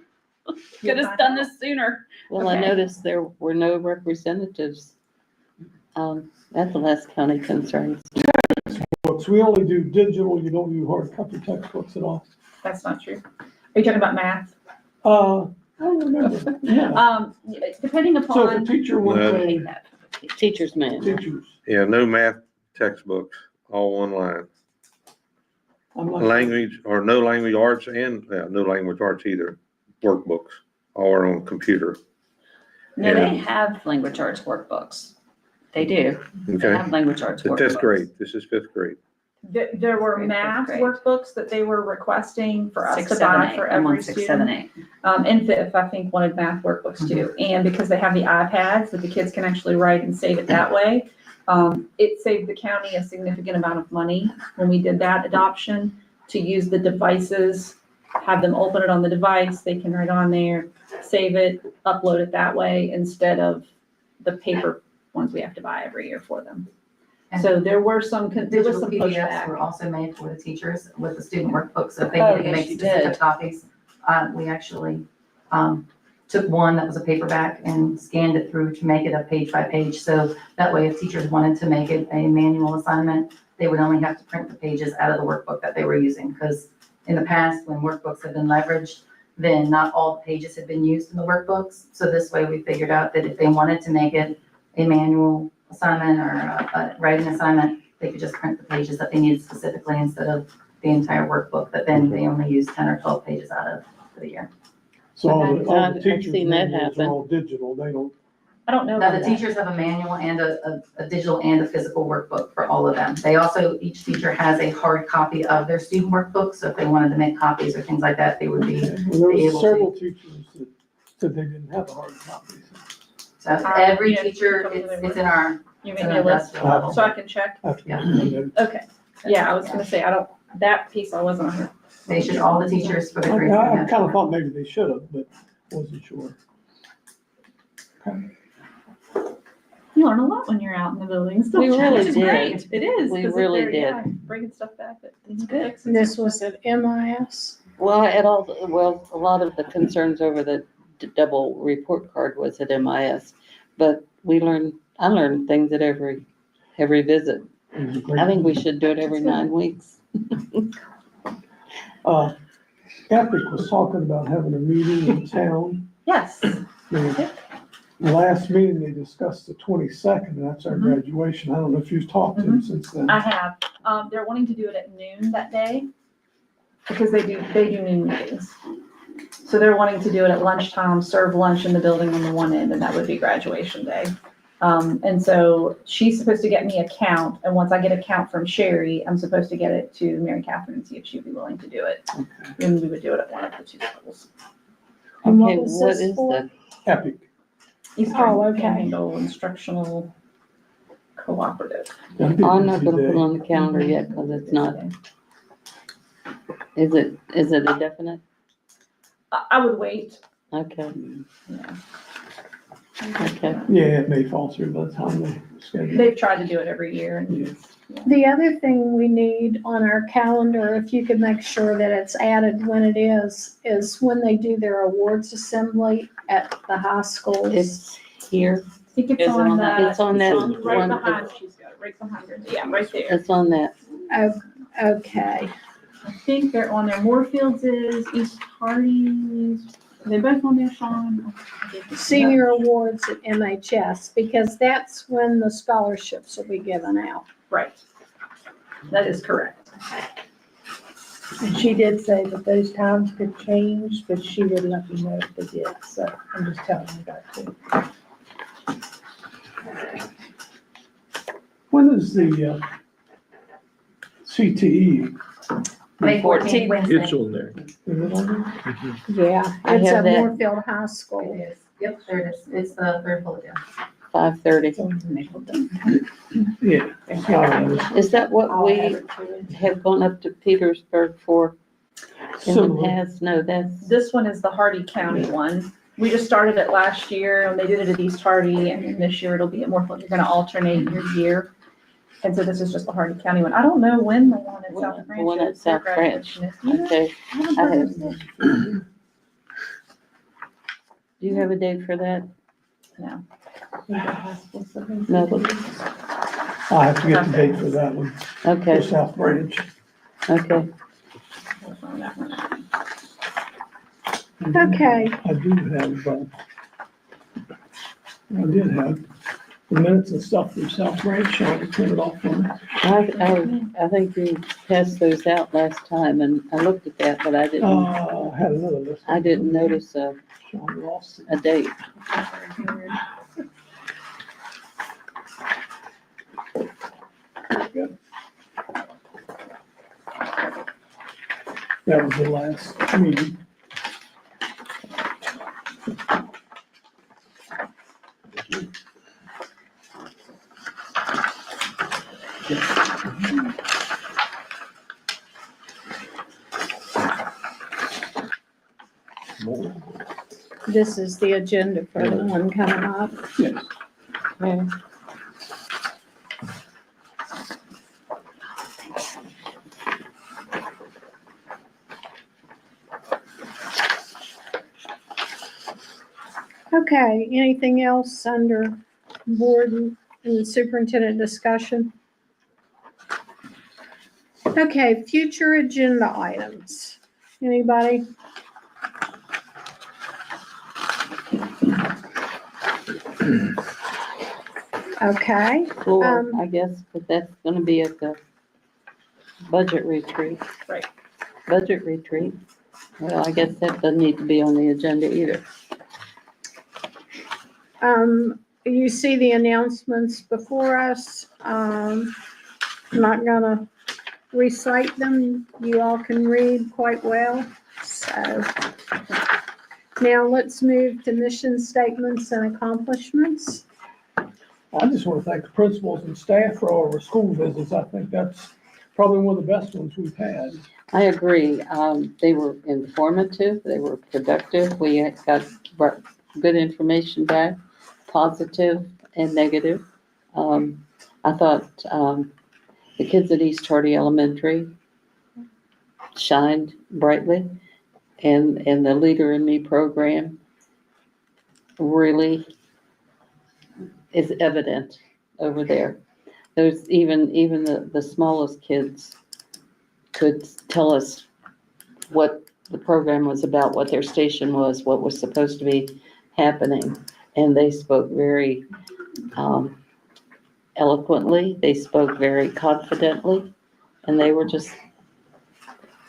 Could have done this sooner. Well, I Okay. noticed there were no representatives at the last county concerns. Books, we only do digital, you don't do hard copy textbooks at all. That's not true. Are you talking about math? I don't remember, yeah. Depending So if upon. a teacher wants I No. a, hate that. Teachers man. teachers, Yeah, no math textbooks, all online. I'm like, Language, or no language arts and, no language arts either, workbooks, all are on computer. No, they And- have language arts workbooks. They do. They Okay, have language arts the workbooks. fifth grade, this is 5th grade. There were Grade, math fifth grade. workbooks that they were requesting for us 6, to 7, buy 8. for I'm on every 6, 7, student. 8. And fifth, I think, wanted math workbooks too. And because they have the iPads that the kids can actually write and save it that way, it saved the county a significant amount of money when we did that adoption to use the devices, have them open it on the device, they can write on there, save it, upload it that way instead of the paper ones we have to buy every year for them. So there were some, there was Digital some PDFs were pushback. also made for the teachers with the student workbooks, so if they Oh, needed to yes, make you specific did. copies, we actually, took one that was a paperback and scanned it through to make it a page by page, so that way if teachers wanted to make it a manual assignment, they would only have to print the pages out of the workbook that they were using, because in the past, when workbooks have been leveraged, then not all the pages had been used in the workbooks, so this way we figured out that if they wanted to make it a manual assignment or a writing assignment, they could just print the pages that they needed specifically instead of the entire workbook that then they only use 10 or 12 pages out of for the year. so all the I've teachers' seen that manuals happen. are all digital, they don't, I don't know Now, about the that. teachers have a manual and a digital and a physical workbook for all of them. They also, each teacher has a hard copy of their student workbook, so if they wanted to make copies or things like that, they would be, there able was to. several teachers that said they didn't have a hard copy. so every Yeah, teacher, it's in our, You it's make in me a our list industrial level. so I can check. After Yeah. they- Okay. Yeah, I was gonna say, that piece I wasn't on. They should, all the teachers for the grade. I kind of thought maybe they should have, but wasn't sure. You learn a lot when you're out in the buildings. We don't you? really Which is did. great. It is. We 'cause if really they're, did. yeah, Bringing stuff back that. It's good. This was at MIS. Well, a lot of the concerns over the double report card was at MIS, but I learned things at every visit. It was a great- I think we should do it every 9 weeks. Epic was talking about having a meeting in town Yes, Last meeting, they discussed the 22nd, that's our Mhm. graduation. I don't know if you've talked to them since then. I have. They're wanting to do it at noon that day because they do noon meetings. So they're wanting to do it at lunchtime, serve lunch in the building on the one end, and that would be graduation day. And so she's supposed to get me a count, and once I get a count from Sherry, I'm supposed to get it to Mary Catherine and see if she'd be willing to do it. And we would do it at one of the two schools. And what Okay, was what this is for? that? Epic. Eastern okay. Panhandle Instructional Cooperative. That'd be an I'm not easy gonna put day. it on the calendar yet, because it's not, is it a definite? I would wait. Okay, Yeah. okay. Yeah, it may fall through by the time they schedule. They've tried to do it every year and Yeah. The other thing we need on our calendar, if you could make sure that it's added when it is when they do their awards assembly at the high schools. It's here, I think it's Is it on on that. that- it's on that Right one- behind, she's got it, right behind her. Yeah, right there. it's on that, Okay, I think they're on there. Moorfields is, East Hardy's. Are they both on there, Sean? senior awards at MHS, because that's when the scholarships will be given out. Right. That is correct. And she did say that those times could change, but she would let me know if they did, so I'm just telling you that too. When is the CTE? May 14th, Wednesday. It's on there. Is it on there? Yeah, I it's have at that. Moorfield High School. It is. Yep, there it is. It's the third bullet down. 5:30. Yeah. it's not on this. Is that what I'll we add it to it. have gone up to Petersburg for in the Similar. past? No, that's, This one is the Hardy County one. We just started it last year and they did it at East Hardy and then this year it'll be at Moorfield. You're gonna alternate your year. And so this is just the Hardy County one. I don't know when the one at South the Branch one at is. Their South Branch. graduation is. Do you know? Okay. I haven't I heard have, of it. do you have a date for that? No. No, but- I'll have to get the date for that one, for Okay, South Branch. okay. Okay, I do have, I did have the minutes and stuff from South Branch, I had to print it off for me. I think you passed those out last time and I looked at that, but I Had another list. I didn't notice a Sean lost it. date. That was the last meeting. this is the agenda for the one coming up. Yes. Okay. Okay, anything else under board and superintendent discussion? Okay, future agenda items. Anybody? Okay, Floor, I guess, but that's gonna be at the budget retreat. Right. Budget retreat. Well, I guess that doesn't need to be on the agenda either. you see the announcements before us. I'm not gonna recite them. You all can read quite well, so. Now let's move to mission statements and accomplishments. I just want to thank the principals and staff for all of our school visits. I think that's probably one of the best ones we've had. I agree. They were informative, they were productive. We got good information back, positive and negative. I thought, the kids at East Hardy Elementary shined brightly, and the Leader in Me program really is evident over there. There's even the smallest kids could tell us what the program was about, what their station was, what was supposed to be happening. And they spoke very eloquently, they spoke very confidently, and they were just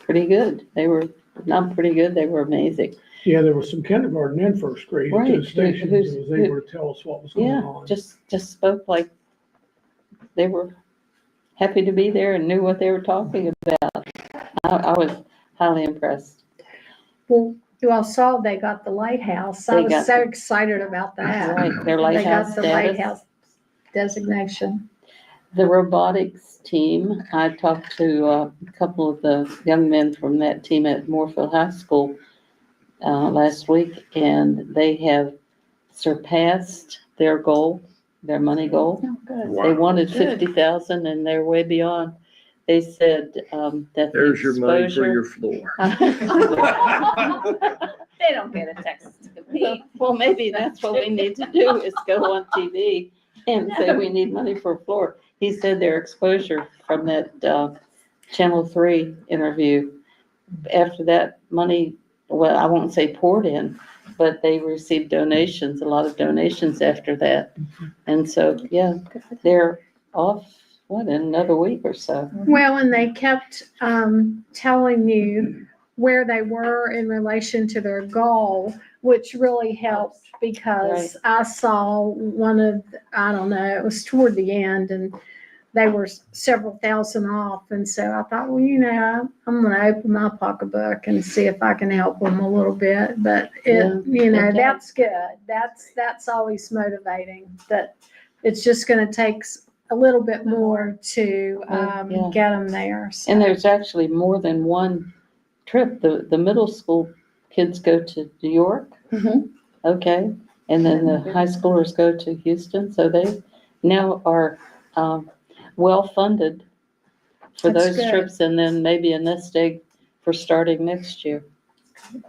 pretty good. They were not pretty good, they were amazing. Yeah, there was some kindergarten and first grade at Right, those stations, who's- and was able to tell us what was going Yeah, on. just spoke like they were happy to be there and knew what they were talking about. I was highly impressed. Well, you all saw they got the lighthouse. I They was got so the- excited about that. Right, their They lighthouse got the status. lighthouse designation. The robotics team, I talked to a couple of the young men from that team at Moorfield High School last week, and they have surpassed their goal, their money goal. Oh, good. They wanted Good. 50,000 and they're way beyond. They said that the There's your money for exposure- your floor. They don't get a Texas to compete. Well, maybe that's what we need to do, is go on TV and say we need money for a floor. He said their exposure from that Channel 3 interview, after that money, well, I won't say poured in, but they received donations, a lot of donations after that. And so, yeah, they're off, in another week or so. Well, and they kept telling you where they were in relation to their goal, which really helped because I saw one of, I don't know, it was toward the end and they were several thousand off. And so I thought, well, I'm going to open my pocketbook and see if I can help them a little bit. But that's good. That's always motivating, that it's just going to take a little bit more to Yeah. get them there. So. And there's actually more than one trip. The middle school kids go to New York. Mhm. Okay. And then the high schoolers go to Houston. So they now are well-funded for That's those good. trips, and then maybe a nest egg for starting next year.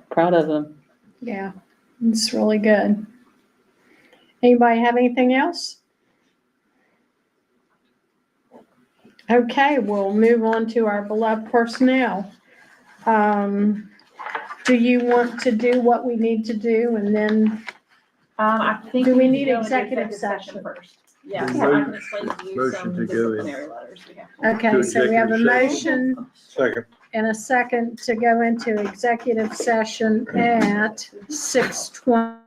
Proud of them. Yeah, it's really good. Anybody have anything else? Okay, we'll move on to our beloved personnel. Do you want to do what we need to do and then, I think. Do we need need to go into executive session? first. Yeah, Yeah. so I can explain to you Motion some to go in. disciplinary letters we have. to- okay, so we have a executive session. motion Second. and a second to go into executive session at 6:20.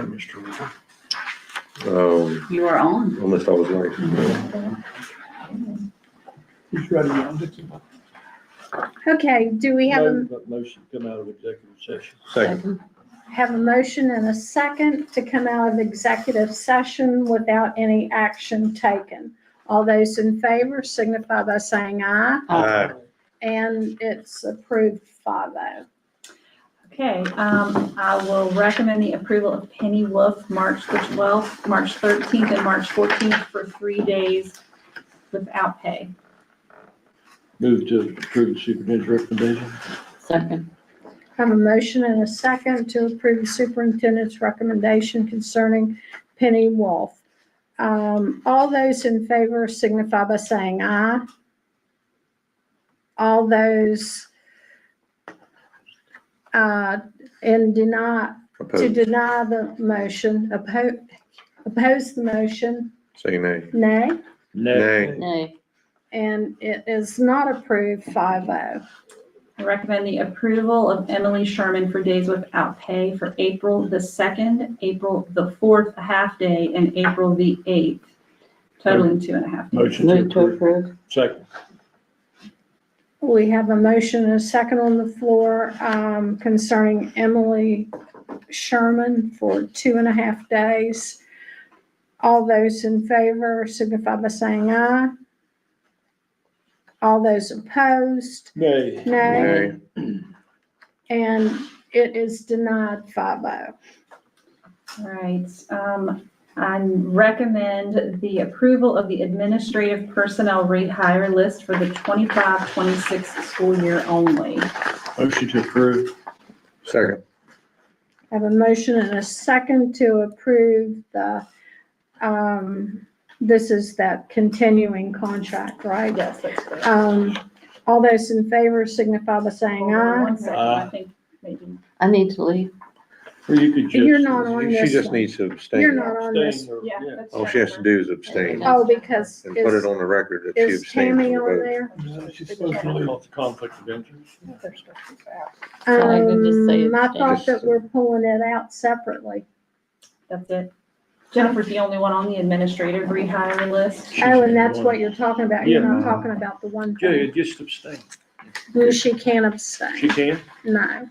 Mr. Walker. You are on. Unless I was late. Who's ready now? Dixon? Okay, do we have Motion to come out of executive session. Second. have a motion and a second to come out of executive session without any action taken? All those in favor signify by saying aye, Aye. and it's approved 5-0. Okay, I will recommend the approval of Penny Wolf, March the 12th, March 13th, and March 14th for 3 days without pay. Move to approve the superintendent's recommendation. Second. Have a motion and a second to approve the superintendent's recommendation concerning Penny Wolf. All those in favor signify by saying aye. All those and to Opposed. deny the motion, oppose the motion, Say nay. nay, Nay. Nay. and it is not approved 5-0. I recommend the approval of Emily Sherman for days without pay for April the 2nd, April the 4th, a half day, and April the 8th, totaling 2.5 days. Motion to Move to approve. approve. Second. We have a motion and a second on the floor concerning Emily Sherman for 2.5 days. All those in favor signify by saying aye. All those opposed, Nay. nay. And it is denied 5-0. All right, I recommend the approval of the administrative personnel rehire list for the 25-26 school year only. Motion to approve. Second. I have a motion and a second to approve the, this is that continuing contract, right? Yes, that's correct. All those in favor signify by saying aye. 1 second, I think maybe. I need to leave. Or you could just. You're not on She this just one. needs to abstain. You're not on this. Abstain or- Yeah, that's. All she has to do is abstain Oh, because and put it is, on the record that she is abstained from Tammy the on vote. there? No, she's supposed to leave. Call it conflict of interest. So I can just say I thought abstain. that we're pulling it out separately. That's it. Jennifer's the only one on the administrative rehire list. Oh, and that's what you're talking about. You're not Yeah. talking about the one Yeah, thing. just abstain. She can't abstain. She can? No.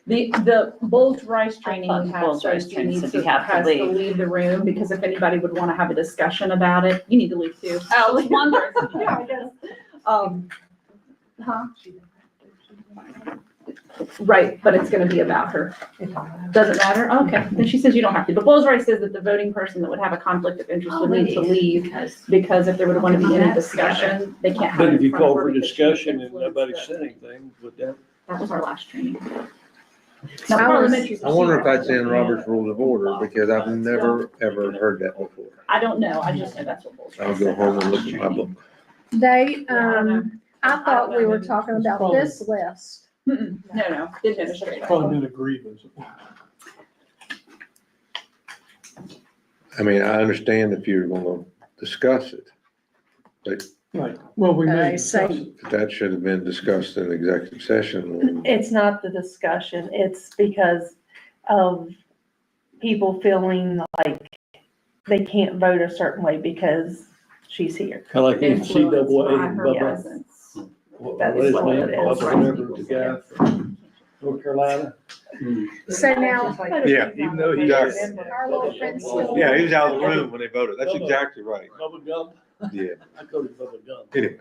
The Bulls Rice training thought we the have, Bulls so Rice she training needs said to, you have to has to leave. leave the room, because if anybody would want to have a discussion about it, you need to leave too. I was wondering. Yeah, I guess. Huh? Right, but it's gonna be about her. Does it matter? Okay, then she says you don't have to. But Bulls Rice says that the voting person that would have a conflict of interest would need to leave, because if there would want to be any discussion, they can't have it But if in you front of call her for because she discussion and influenced nobody the- said anything, would that? That was our last training. I Now, was- parliamentary I wonder if procedure- that's in Robert's Rules of Order, because I've never, ever heard that before. I don't know, I just know that's what Bulls Rice I'll said. go home and look at my book. They, Yeah, I don't know. I thought we were talking about this list. Mm-mm. No, the administrative. Probably been a grievance. I mean, I understand if you're gonna discuss it, but Right, well, we may Okay, discuss so- it. that should have been discussed in executive session. It's not the discussion, it's because of people feeling like they can't vote a certain way because she's here. Kind of like the Influenced NCAA by and her Bubba. presence. What That is is his what name? it is. Bubba, remember the guy from North Carolina? So now, Yeah. Even though he Does. our little friend's still. Yeah, he was out of the room when they voted. That's exactly right. Bubba Gump? Yeah. I called him Bubba Gump. Anyway,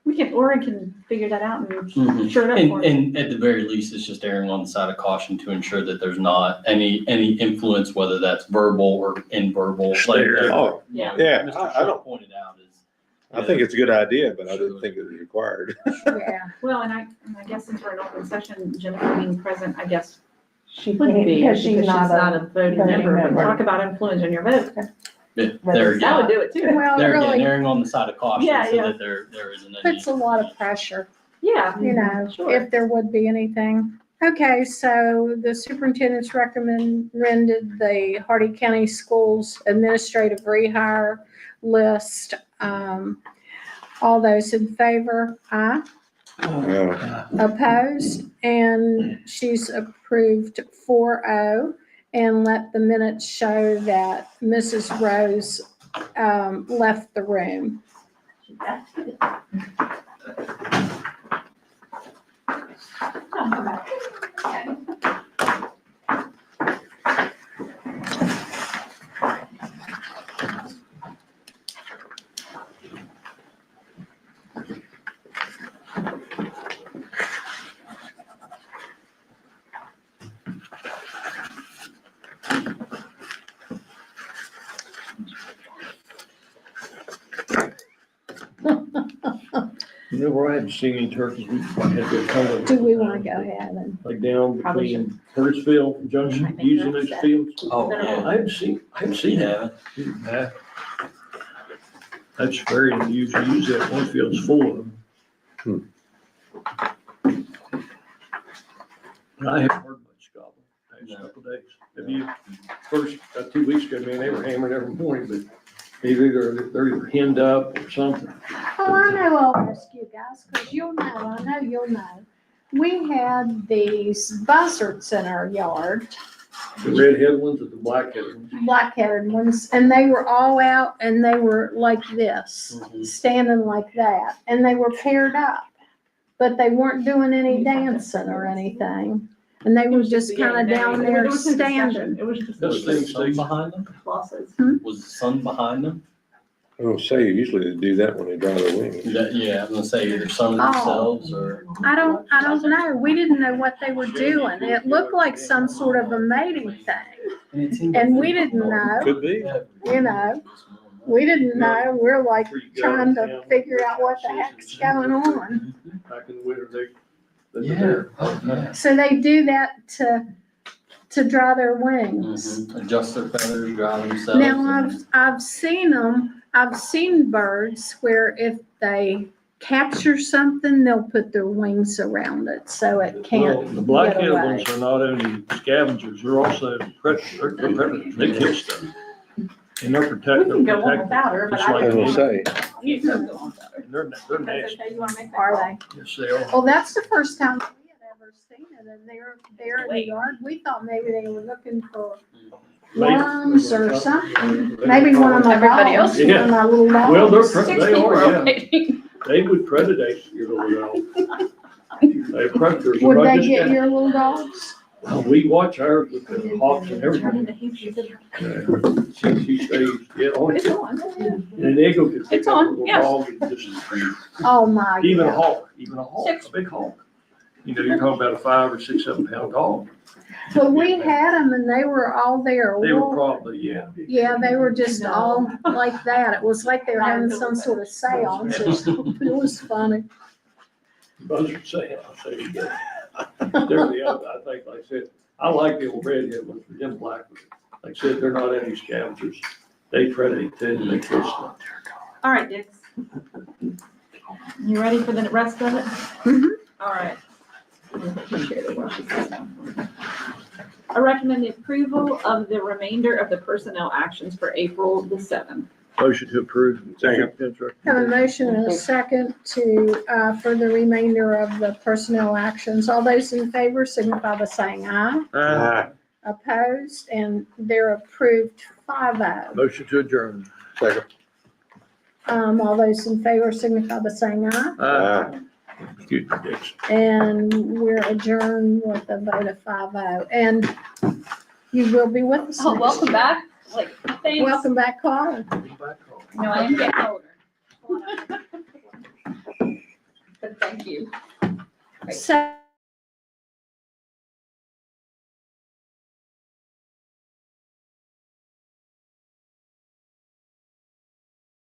We can, Orin can figure that out and Mhm. sure enough. for us. And at the very least, it's just erring on the side of caution to ensure that there's not any influence, whether that's verbal or invverbal. Like, Oh, Yeah. yeah, Mr. I Shaw don't, pointed out is. I think it's a good idea, but I didn't think it was required. Yeah. Well, and I guess since we're in open session, Jennifer being present, I guess She would can't, be, because she's not a, voting voting member, but member. talk about influence on your vote. Yeah, there That would again, do it too. Well, there again, really erring on the side of caution Yeah, so yeah. that there isn't any. puts a lot of pressure, Yeah. you know, Sure. if there would be anything. Okay, so the superintendent's recommended the Hardy County Schools Administrative Rehire List. All those in favor, aye. Opposed, and she's approved 4-0. and let the minutes show that Mrs. Rose left the room. You know where I haven't seen any turkeys, we had to kind of. Do we want to go ahead and? Like down Probably between Curtisville Junction, Might make using her those upset. fields. Oh, yeah. I haven't seen that. Yeah. That's very unusual. Usually that one field's full of them. And I haven't heard much gobble the past couple days. Have you, first, 2 weeks ago, man, they were hammering every morning, but they're either henned up or something. Oh, I know I'll ask you guys, because you'll know, I know you'll know. We had these buzzards in our yard, The red-headed ones or the black-headed ones? black-headed ones, and they were all out and they were like this, standing like that, and they were paired up. But they weren't doing any dancing or anything, and they were just kind of down there standing. It was just. Those Was the things, sun they, behind them? Losses. Was the sun behind them? I was gonna say, usually they do that when they dry their wings. Yeah, I was gonna say either sun Oh. themselves or. I don't know. We didn't know what they were doing. It looked like some sort of a mating thing. And we didn't know, Could be. you know, we didn't know. We're like trying to figure out what the heck's going on. back in the winter, they. Yeah, oh, yeah. So they do that to dry their wings. Adjust their feathers, dry themselves. Now, I've seen them, I've seen birds where if they capture something, they'll put their wings around it so it Well, can't the get black-headed away. ones are not only scavengers, they're also predators. They're predators. They kill stuff. And they're We protected. can go on without her, but Just I like I was didn't. gonna say, You can go on without her. They're That's nasty. okay, you wanna make that Are call? they? Yes, they are. Well, that's the first time we had ever seen it, and they're in the yard. We thought maybe they were looking for worms or something. Maybe one of my Everybody dogs, else? one of my little dogs. Well, they 60 are, were yeah. waiting. They would predate your little dog. They're predators. They're Would not they just get gonna- your little dogs? We watch ours with the hawks and everything. Turning the Hampshires in. She stays, yeah, on. It's on. And an eagle could pick It's up a on, little yes. dog and just, Oh, my even a God. hawk, a big hawk. You know, you're talking about a 5 or 6, 7 pound dog. But we had them and they were all there. They were Well, probably, yeah. yeah, they were just all like that. It was like they were having some sort of seance or something. It was funny. Buzzards say, I'll say it again. They're the other, I think, like I said, I like the old redhead ones, but them black ones, like I said, they're not any scavengers. They predate too, and they kill stuff. All right, Dix. You ready for the rest of it? Mhm. All right. I recommend the approval of the remainder of the personnel actions for April the 7th. Motion to approve. Second. Have a motion and a second to, for the remainder of the personnel actions. All those in favor signify by saying aye. Opposed, and they're approved 5-0. Motion to adjourn. second. All those in favor signify by saying aye. Excuse me, Dix. And we're adjourned with a vote of 5-0. And you will be with us Oh, next welcome year. back. Like, thanks. Welcome back, Carl. No, I am getting older. But thank you. So